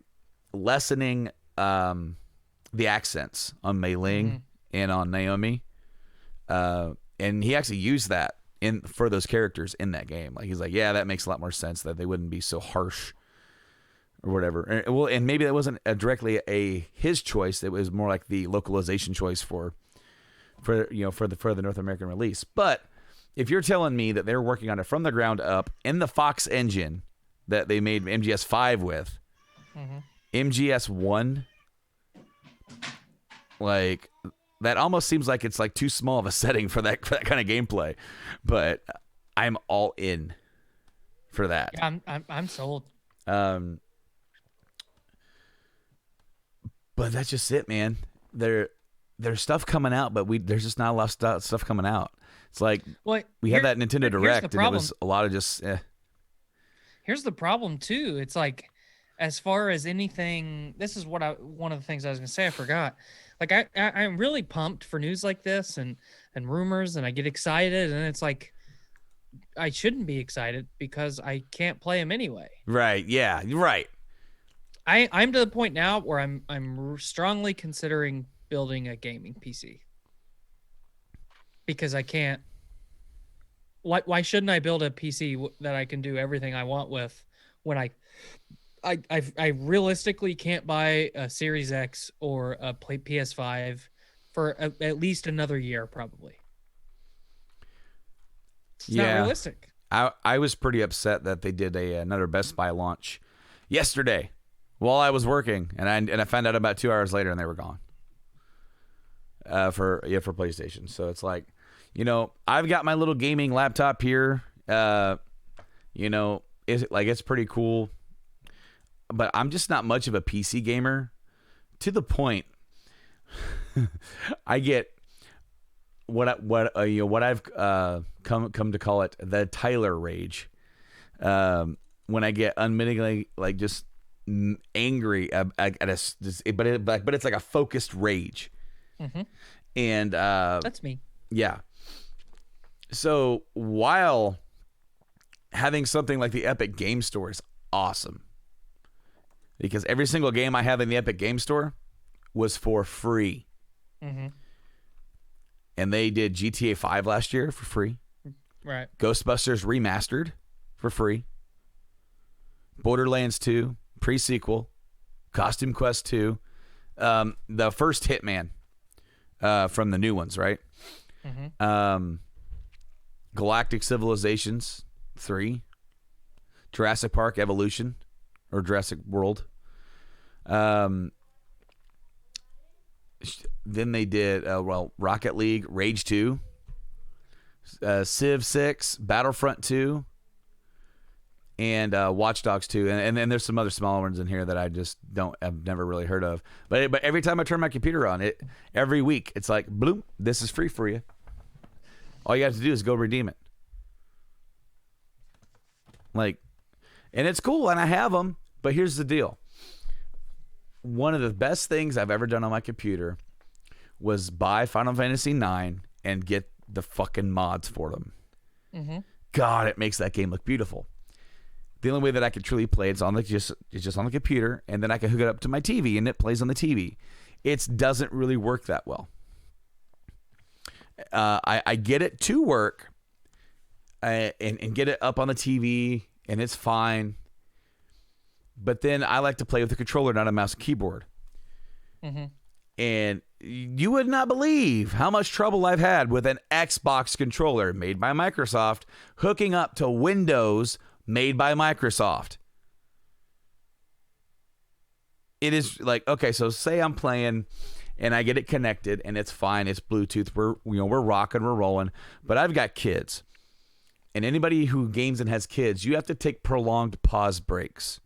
lessening the accents on Mei Ling and on Naomi, and he actually used that for those characters in that game. Like, he's like, yeah, that makes a lot more sense, that they wouldn't be so harsh or whatever. And maybe that wasn't directly his choice. It was more like the localization choice for the North American release. But if you're telling me that they're working on it from the ground up in the Fox engine that they made MGS5 with, MGS1, like, that almost seems like it's like too small of a setting for that kind of gameplay. But I'm all in for that. Yeah, I'm sold. But that's just it, man. There's stuff coming out, but there's just not a lot of stuff coming out. It's like we had that Nintendo Direct, and it was a lot of just. Here's the problem too. It's like, as far as anything, this is one of the things I was gonna say. I forgot. Like I'm really pumped for news like this and rumors, and I get excited, and it's like I shouldn't be excited because I can't play them anyway. Right. Yeah. Right. I'm to the point now where I'm strongly considering building a gaming PC, because I can't. Why shouldn't I build a PC that I can do everything I want with, when I realistically can't buy a Series X or a PS5 for at least another year, probably. It's not realistic. I was pretty upset that they did another Best Buy launch yesterday while I was working, and I found out about 2 hours later, and they were gone. For PlayStation. So it's like, I've got my little gaming laptop here. It's pretty cool, but I'm just not much of a PC gamer, to the point I get what I've come to call it the Tyler rage. When I get unmitigatingly just angry at but it's like a focused rage. And that's me. Yeah. So while having something like the Epic Game Store is awesome, because every single game I have in the Epic Game Store was for free. And they did GTA 5 last year for free. Right. Ghostbusters Remastered for free. Borderlands 2 pre-sequel. Costume Quest 2. The first Hitman from the new ones, right? Galactic Civilizations 3. Jurassic Park Evolution, or Jurassic World. Then they did Rocket League, Rage 2, Civ 6, Battlefront 2, and Watch Dogs 2, and then there's some other smaller ones in here that I've never really heard of. But every time I turn my computer on, every week it's like, bloop, this is free for you. All you have to do is go redeem it. Like, and it's cool, and I have them. But here's the deal. One of the best things I've ever done on my computer was buy Final Fantasy IX and get the fucking mods for them. Mm-hmm. God, it makes that game look beautiful. The only way that I could truly play it's just on the computer, and then I can hook it up to my TV, and it plays on the TV. It doesn't really work that well. I get it to work and get it up on the TV, and it's fine. But then I like to play with a controller, not a mouse and keyboard. Mm-hmm. And you would not believe how much trouble I've had with an Xbox controller made by Microsoft hooking up to Windows made by Microsoft. It is like, okay, so say I'm playing and I get it connected and it's fine. It's Bluetooth. We're rocking, we're rolling. But I've got kids. And anybody who games and has kids, you have to take prolonged pause breaks.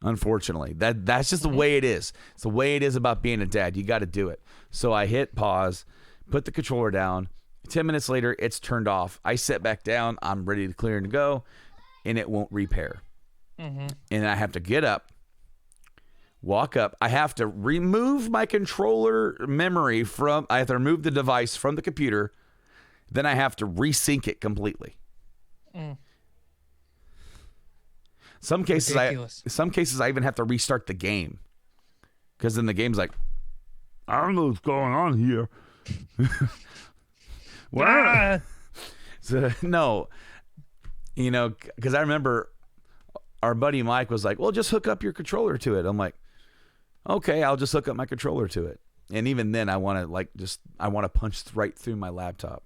Unfortunately, that's just the way it is. It's the way it is about being a dad. You got to do it. So I hit pause, put the controller down. 10 minutes later, it's turned off. I sit back down. I'm ready to clear and go, and it won't repair. Mm-hmm. And I have to get up, walk up. I have to remove my controller memory I have to remove the device from the computer. Then I have to resync it completely. Mm. Some cases I even have to restart the game, because then the game's like, I don't know what's going on here. What? So, no, because I remember our buddy Mike was like, well, just hook up your controller to it. I'm like, okay, I'll just hook up my controller to it. And even then I want to punch right through my laptop.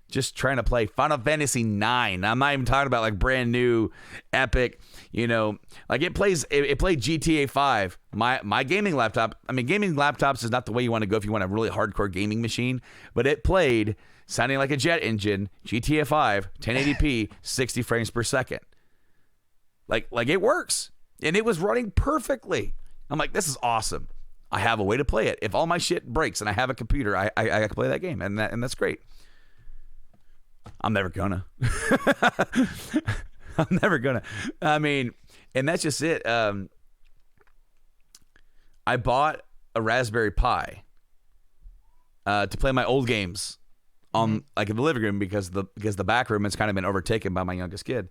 Just trying to play Final Fantasy IX. I'm not even talking about like brand new, epic, like it played GTA 5. My gaming laptop, gaming laptops is not the way you want to go if you want a really hardcore gaming machine, but it played sounding like a jet engine, GTA 5, 1080p, 60 frames per second. Like it works. And it was running perfectly. I'm like, this is awesome. I have a way to play it. If all my shit breaks and I have a computer, I can play that game, and that's great. I'm never gonna. I'm never gonna. And that's just it. I bought a Raspberry Pi to play my old games on like in the living room because the back room has kind of been overtaken by my youngest kid.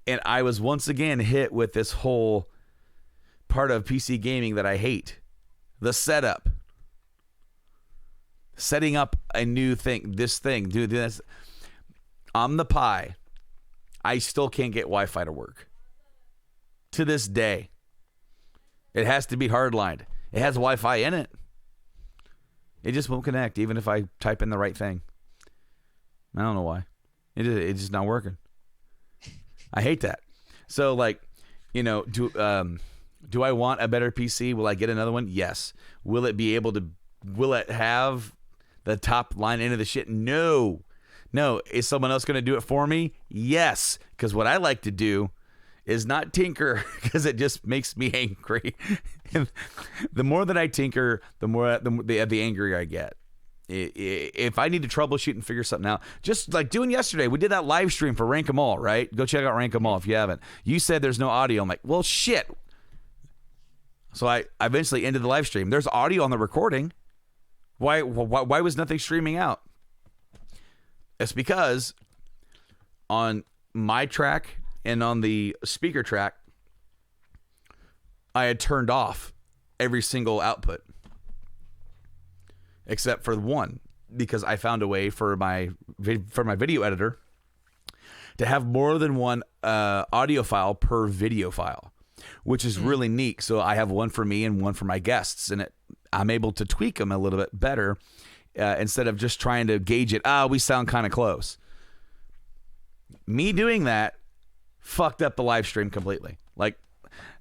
And I was once again hit with this whole part of PC gaming that I hate. The setup. Setting up a new thing, do this. On the Pi, I still can't get Wi-Fi to work. To this day. It has to be hardlined. It has Wi-Fi in it. It just won't connect, even if I type in the right thing. I don't know why. It's just not working. I hate that. So, do I want a better PC? Will I get another one? Yes. Will it have the top line end of the shit? No. Is someone else going to do it for me? Yes. Because what I like to do is not tinker, because it just makes me angry. And the more that I tinker, the angrier I get. If I need to troubleshoot and figure something out, just like doing yesterday, we did that live stream for Rank 'Em All, right? Go check out Rank 'Em All if you haven't. You said there's no audio. I'm like, well, shit. So I eventually ended the live stream. There's audio on the recording. Why was nothing streaming out? It's because on my track and on the speaker track, I had turned off every single output except for one, because I found a way for my video editor to have more than one audio file per video file, which is really neat. So I have one for me and one for my guests, and I'm able to tweak them a little bit better instead of just trying to gauge it. We sound kind of close. Me doing that fucked up the live stream completely.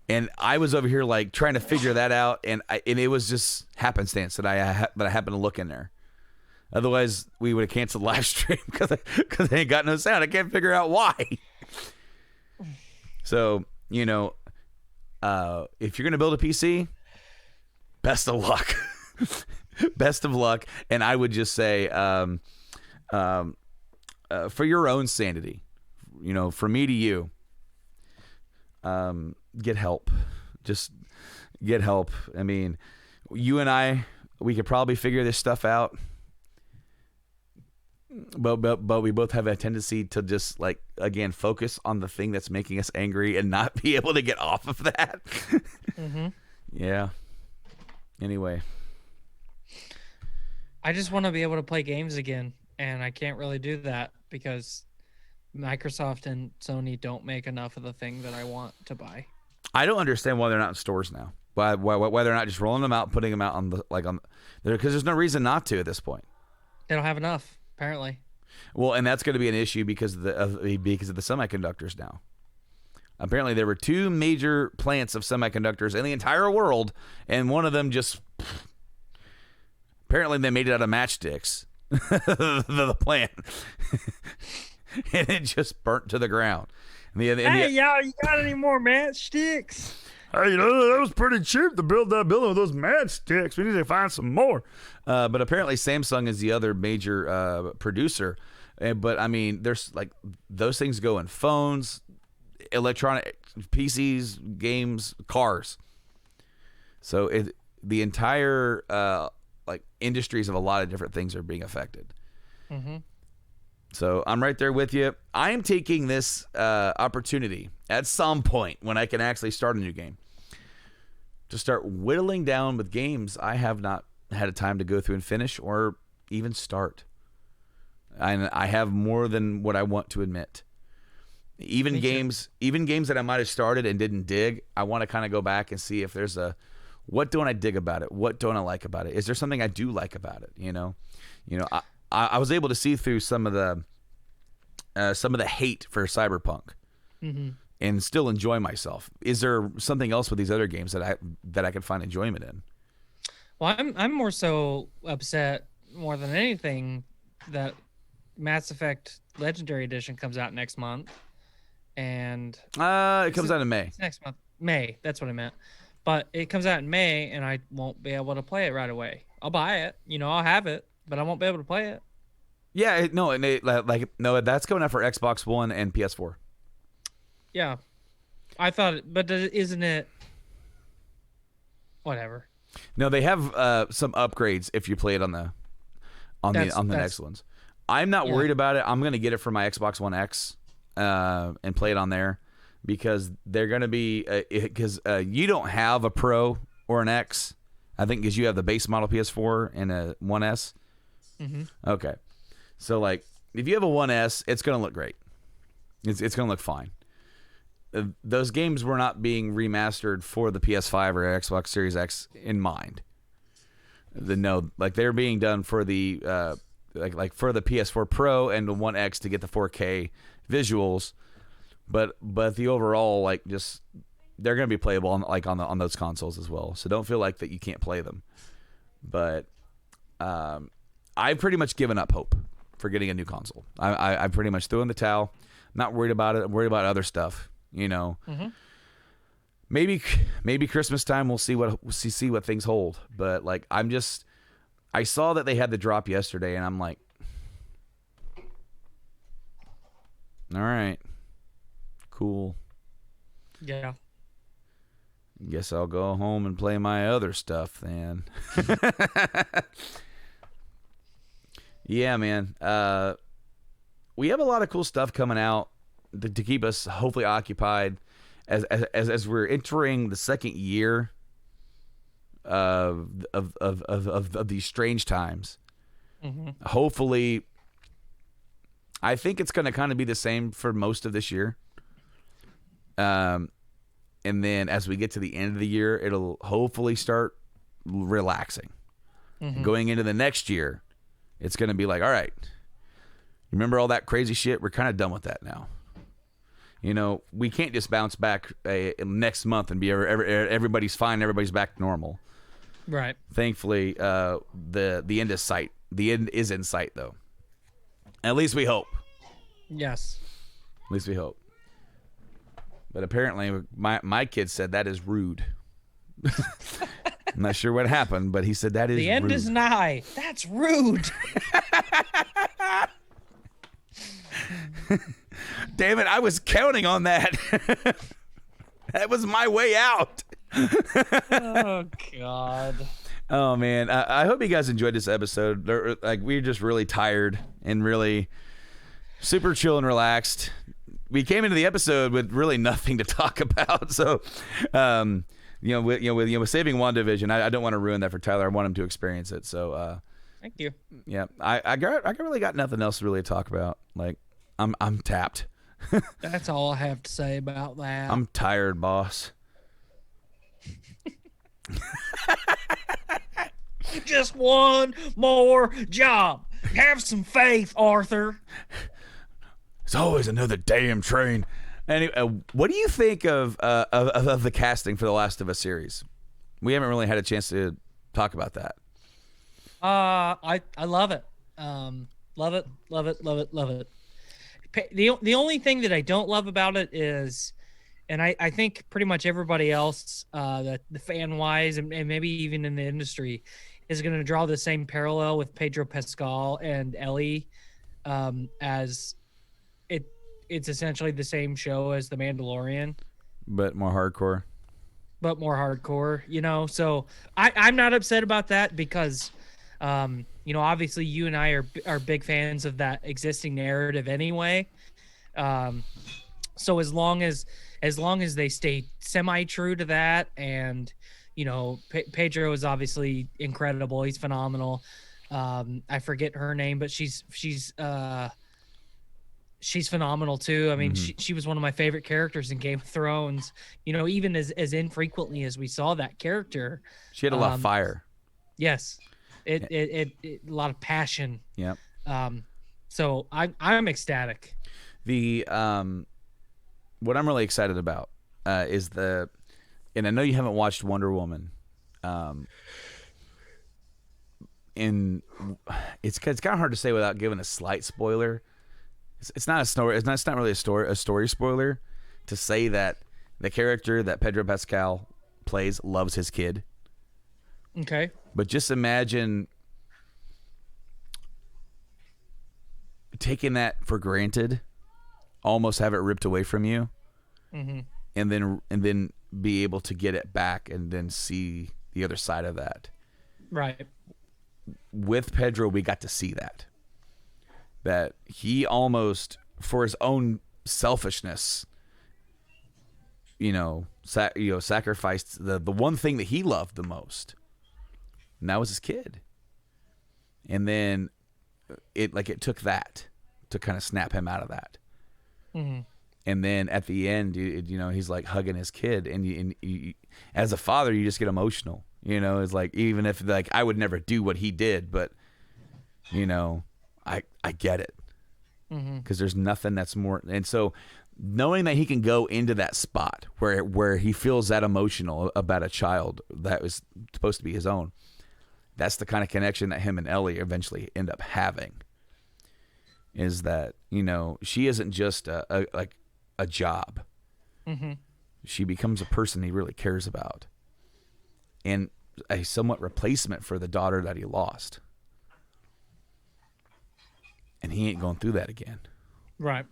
And I was over here trying to figure that out, and it was just happenstance that I happened to look in there. Otherwise, we would have canceled the live stream because I ain't got no sound. I can't figure out why. So, if you're gonna build a PC, best of luck. Best of luck. And I would just say, for your own sanity, from me to you, get help. Just get help. I mean, you and I, we could probably figure this stuff out. But we both have a tendency to just focus on the thing that's making us angry and not be able to get off of that. Yeah. Anyway, I just want to be able to play games again, and I can't really do that because Microsoft and Sony don't make enough of the thing that I want to buy. I don't understand why they're not in stores now. Why they're not just rolling them out, putting them out on because there's no reason not to at this point. They don't have enough. Apparently. Well, and that's going to be an issue because of the semiconductors now. Apparently, there were 2 major plants of semiconductors in the entire world, and one of them just apparently they made it out of matchsticks. the plant, and it just burnt to the ground. Hey, y'all, you got any more matchsticks? Hey, that was pretty cheap to build that building with those matchsticks. We need to find some more. But apparently Samsung is the other major producer. But, I mean, there's those things go in phones, electronic PCs, games, cars. So the entire industries of a lot of different things are being affected. Mm-hmm. So I'm right there with you. I am taking this opportunity at some point when I can actually start a new game to start whittling down with games I have not had a time to go through and finish or even start. I have more than what I want to admit. Even games that I might have started and didn't dig, I want to kind of go back and see if there's what don't I dig about it? What don't I like about it? Is there something I do like about it? I was able to see through some of the hate for Cyberpunk, and still enjoy myself. Is there something else with these other games that I can find enjoyment in? Well, I'm more so upset more than anything that Mass Effect Legendary Edition comes out next month, and it comes out in May. It's next month, May. That's what I meant. But it comes out in May, and I won't be able to play it right away. I'll buy it, I'll have it, but I won't be able to play it. Yeah, that's coming out for Xbox One and PS4. Yeah, I thought it, but isn't it? Whatever. No, they have some upgrades if you play it on the next ones. I'm not worried about it. I'm gonna get it for my Xbox One X and play it on there because they're gonna be because you don't have a Pro or an X. I think because you have the base model PS4 and a 1S. Mm-hmm. Okay. So, if you have a 1S, it's going to look great. It's going to look fine. Those games were not being remastered for the PS5 or Xbox Series X in mind. They're being done for the for the PS4 Pro and the 1X to get the 4K visuals, but the overall they're going to be playable on those consoles as well. So don't feel like that you can't play them. But I've pretty much given up hope for getting a new console. I pretty much threw in the towel. Not worried about it. I'm worried about other stuff. Mm-hmm. Maybe Christmas time we'll see what things hold. But I saw that they had the drop yesterday, and I'm like, all right, cool. Yeah. Guess I'll go home and play my other stuff then. Yeah, man. We have a lot of cool stuff coming out to keep us hopefully occupied as we're entering the second year of these strange times. Mm-hmm. Hopefully, I think it's going to kind of be the same for most of this year. And then as we get to the end of the year, it'll hopefully start relaxing. Mm-hmm. Going into the next year, it's going to be all right, remember all that crazy shit? We're kind of done with that now. We can't just bounce back next month and be everybody's fine, everybody's back to normal. Right. Thankfully, the end is sight. The end is in sight, though. At least we hope. Yes. At least we hope. But apparently, my kid said that is rude. I'm not sure what happened, but he said that is rude. The end is nigh. That's rude. Damn it, I was counting on that. That was my way out. Oh God. Oh man, I hope you guys enjoyed this episode. We're just really tired and really super chill and relaxed. We came into the episode with really nothing to talk about, so with saving WandaVision, I don't want to ruin that for Tyler. I want him to experience it. So Thank you. yeah, I really got nothing else really to talk about. Like I'm tapped. That's all I have to say about that. I'm tired, boss. Just one more job. Have some faith, Arthur. It's always another damn train. Anyway, what do you think of the casting for the Last of Us series? We haven't really had a chance to talk about that. I love it. Love it. The only thing that I don't love about it is, and I think pretty much everybody else, the fan wise and maybe even in the industry, is going to draw the same parallel with Pedro Pascal and Ellie, as it's essentially the same show as The Mandalorian, but more hardcore. So I'm not upset about that because, obviously you and I are big fans of that existing narrative anyway. So as long as they stay semi true to that, and Pedro is obviously incredible. He's phenomenal. I forget her name, but she's phenomenal too. I mean, she was one of my favorite characters in Game of Thrones. Even as infrequently as we saw that character, she had a lot of fire. Yes, it a lot of passion. Yep. So I'm ecstatic. The what I'm really excited about is and I know you haven't watched Wonder Woman, and it's kind of hard to say without giving a slight spoiler. It's not a story. It's not really a story spoiler to say that the character that Pedro Pascal plays loves his kid. Okay. But just imagine taking that for granted, almost have it ripped away from you, and then be able to get it back and then see the other side of that. Right. With Pedro, we got to see that he almost, for his own selfishness, sacrificed the one thing that he loved the most, and that was his kid. And then it took that to kind of snap him out of that. Mm-hmm. And then at the end, he's like hugging his kid, and you, as a father, you just get emotional. It's like, even if like I would never do what he did, but I get it, because there's nothing that's more. And so knowing that he can go into that spot where he feels that emotional about a child that was supposed to be his own, that's the kind of connection that him and Ellie eventually end up having. Is that she isn't just a job. She becomes a person he really cares about, and a somewhat replacement for the daughter that he lost. And he ain't going through that again. Right.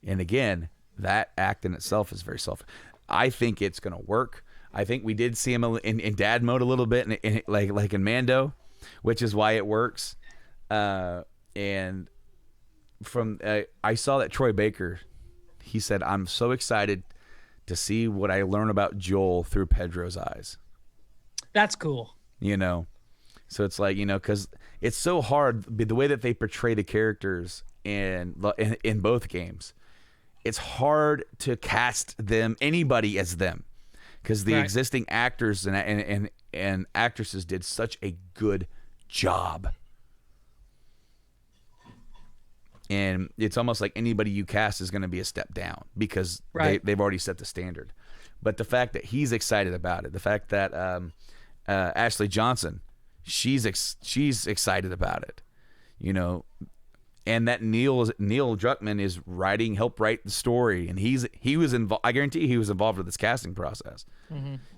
And again, that act in itself is very selfish. I think it's going to work. I think we did see him in dad mode a little bit, like in Mando, which is why it works. And from I saw that Troy Baker, he said, "I'm so excited to see what I learn about Joel through Pedro's eyes." That's cool. So it's like, because it's so hard, the way that they portray the characters in both games. It's hard to cast anybody as them, because the existing actors and actresses did such a good job. And it's almost like anybody you cast is going to be a step down, because they've already set the standard. But the fact that he's excited about it, the fact that Ashley Johnson, she's excited about it, and that Neil Druckmann is helped write the story, and he was involved. I guarantee he was involved with this casting process.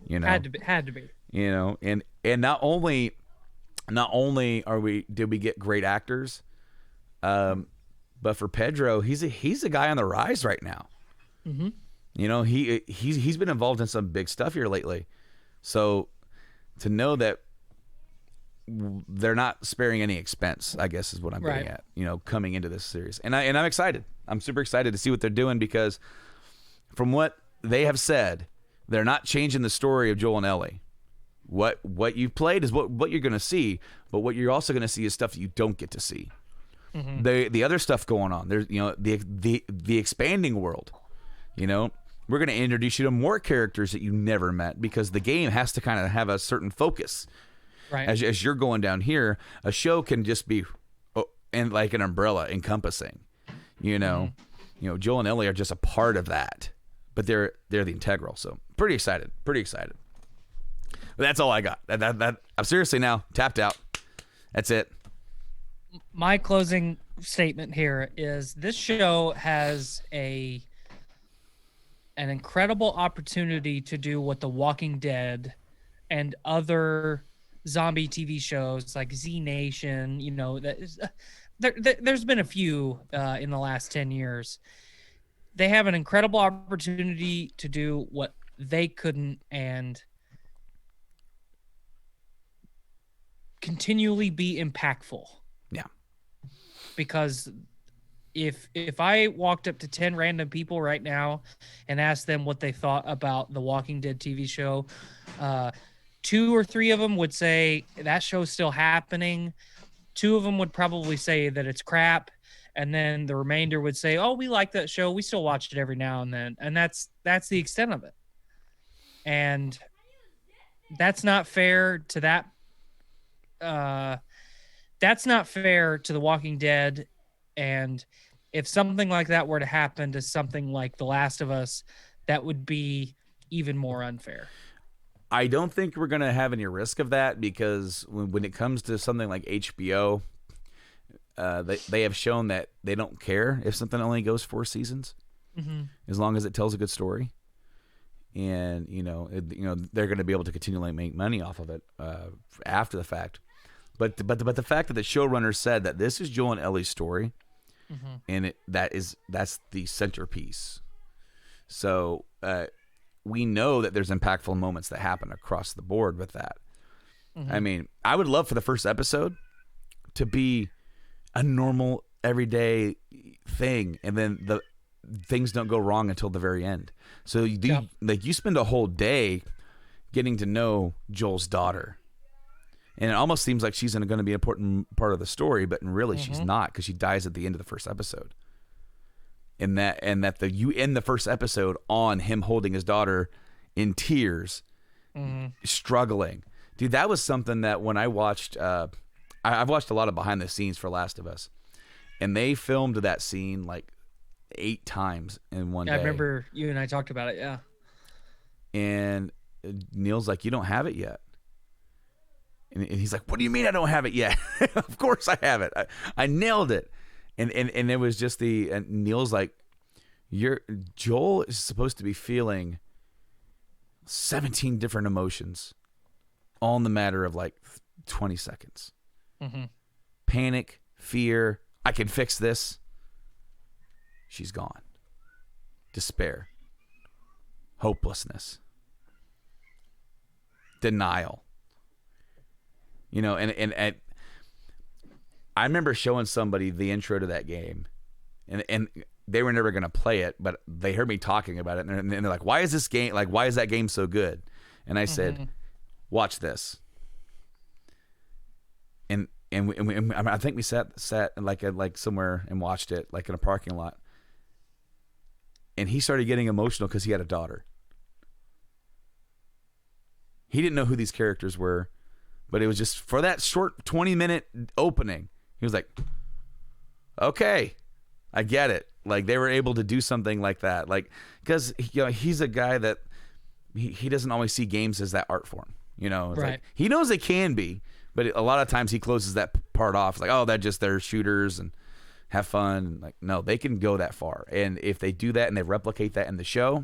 Had to be. And not only did we get great actors, But for Pedro, he's a guy on the rise right now. Mm-hmm. You know, he's been involved in some big stuff here lately. So to know that they're not sparing any expense, I guess is what I'm getting at, you know, coming into this series. And I'm excited. I'm super excited to see what they're doing, because from what they have said, they're not changing the story of Joel and Ellie. What you've played is what you're going to see, but what you're also going to see is stuff that you don't get to see. Mm-hmm. The other stuff going on, there's, you know, the expanding world. You know, we're going to introduce you to more characters that you never met, because the game has to kind of have a certain focus. Right. As you're going down here, a show can just be and like an umbrella encompassing. You know, Joel and Ellie are just a part of that, but they're the integral. So pretty excited. But that's all I got. That I'm seriously now tapped out. That's it. My closing statement here is this show has an incredible opportunity to do what The Walking Dead and other zombie TV shows like Z Nation, you know, there's been a few in the last 10 years. They have an incredible opportunity to do what they couldn't and continually be impactful. Yeah. Because if I walked up to 10 random people right now and asked them what they thought about the Walking Dead TV show, 2 or 3 of them would say that show's still happening. 2 of them would probably say that it's crap. And then the remainder would say, oh, we like that show. We still watch it every now and then. And that's the extent of it. And that's not fair to that. That's not fair to The Walking Dead. And if something like that were to happen to something like The Last of Us, that would be even more unfair. I don't think we're going to have any risk of that, because when it comes to something like HBO, they have shown that they don't care if something only goes 4 seasons, as long as it tells a good story. And, they're going to be able to continually make money off of it after the fact. But the fact that the showrunner said that this is Joel and Ellie's story, and that's the centerpiece. So we know that there's impactful moments that happen across the board with that. I mean, I would love for the first episode to be a normal, everyday thing, and then the things don't go wrong until the very end. So you spend a whole day getting to know Joel's daughter. And it almost seems like she's going to be an important part of the story, but really she's not, because she dies at the end of the first episode. And you end the first episode on him holding his daughter in tears, struggling. Dude, that was something that when I watched, I've watched a lot of behind the scenes for Last of Us, and they filmed that scene like 8 times in one day. I remember you and I talked about it, yeah. And Neil's like, you don't have it yet. And he's like, what do you mean I don't have it yet? Of course I have it. I nailed it. And it was just Neil's like, Joel is supposed to be feeling 17 different emotions, all in the matter of like 20 seconds. Panic, fear, I can fix this. She's gone. Despair. Hopelessness. Denial. And I remember showing somebody the intro to that game, and they were never going to play it, but they heard me talking about it, and they're like, why is that game so good? And I said, watch this. And I think we sat like somewhere and watched it, like in a parking lot. And he started getting emotional because he had a daughter. He didn't know who these characters were, but it was just for that short 20-minute opening. He was like, okay, I get it. Like, they were able to do something like that. Like, because he's a guy that he doesn't always see games as that art form. It's right. like, he knows it can be, but a lot of times he closes that part off. It's like, oh, they're shooters and have fun. Like, no, they can go that far. And if they do that and they replicate that in the show,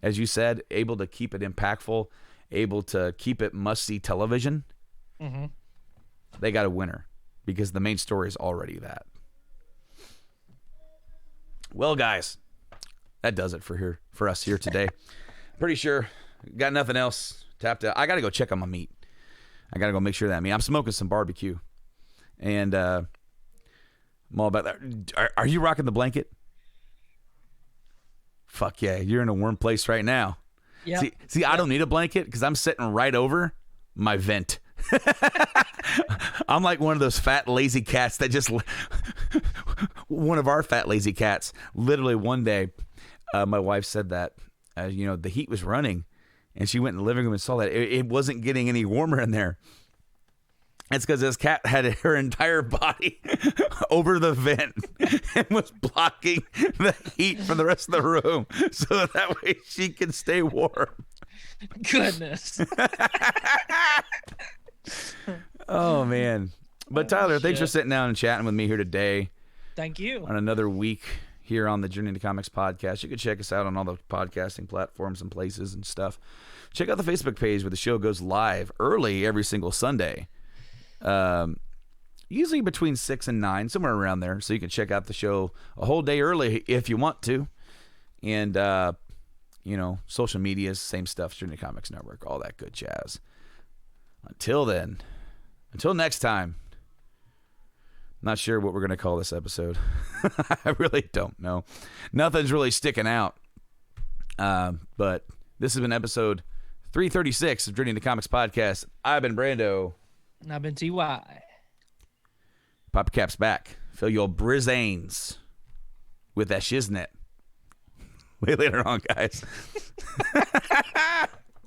as you said, able to keep it impactful, able to keep it must-see television, they got a winner, because the main story is already that. Well, guys, that does it for us here today. Pretty sure got nothing else tapped out. I got to go check on my meat. I got to go make sure that I'm smoking some barbecue, and I'm all about that. Are you rocking the blanket? Fuck yeah, you're in a warm place right now. Yeah. See, I don't need a blanket because I'm sitting right over my vent. I'm like one of those fat lazy cats that just one of our fat lazy cats. Literally one day, my wife said that the heat was running, and she went in the living room and saw that it wasn't getting any warmer in there. It's because this cat had her entire body over the vent and was blocking the heat from the rest of the room, so that way she can stay warm. Goodness. Oh man! But Tyler, thanks for sitting down and chatting with me here today. Thank you. On another week here on the Journey into Comics podcast. You can check us out on all the podcasting platforms and places and stuff. Check out the Facebook page where the show goes live early every single Sunday. Usually between 6 and 9, somewhere around there. So you can check out the show a whole day early if you want to. And, social media, same stuff, Journey to Comics Network, all that good jazz. Until next time, not sure what we're going to call this episode. I really don't know. Nothing's really sticking out. But this has been episode 336 of Journey into Comics podcast. I've been Brando. And I've been TY. Pop your caps back. Fill your brizanes with that shiznit. Way later on, guys.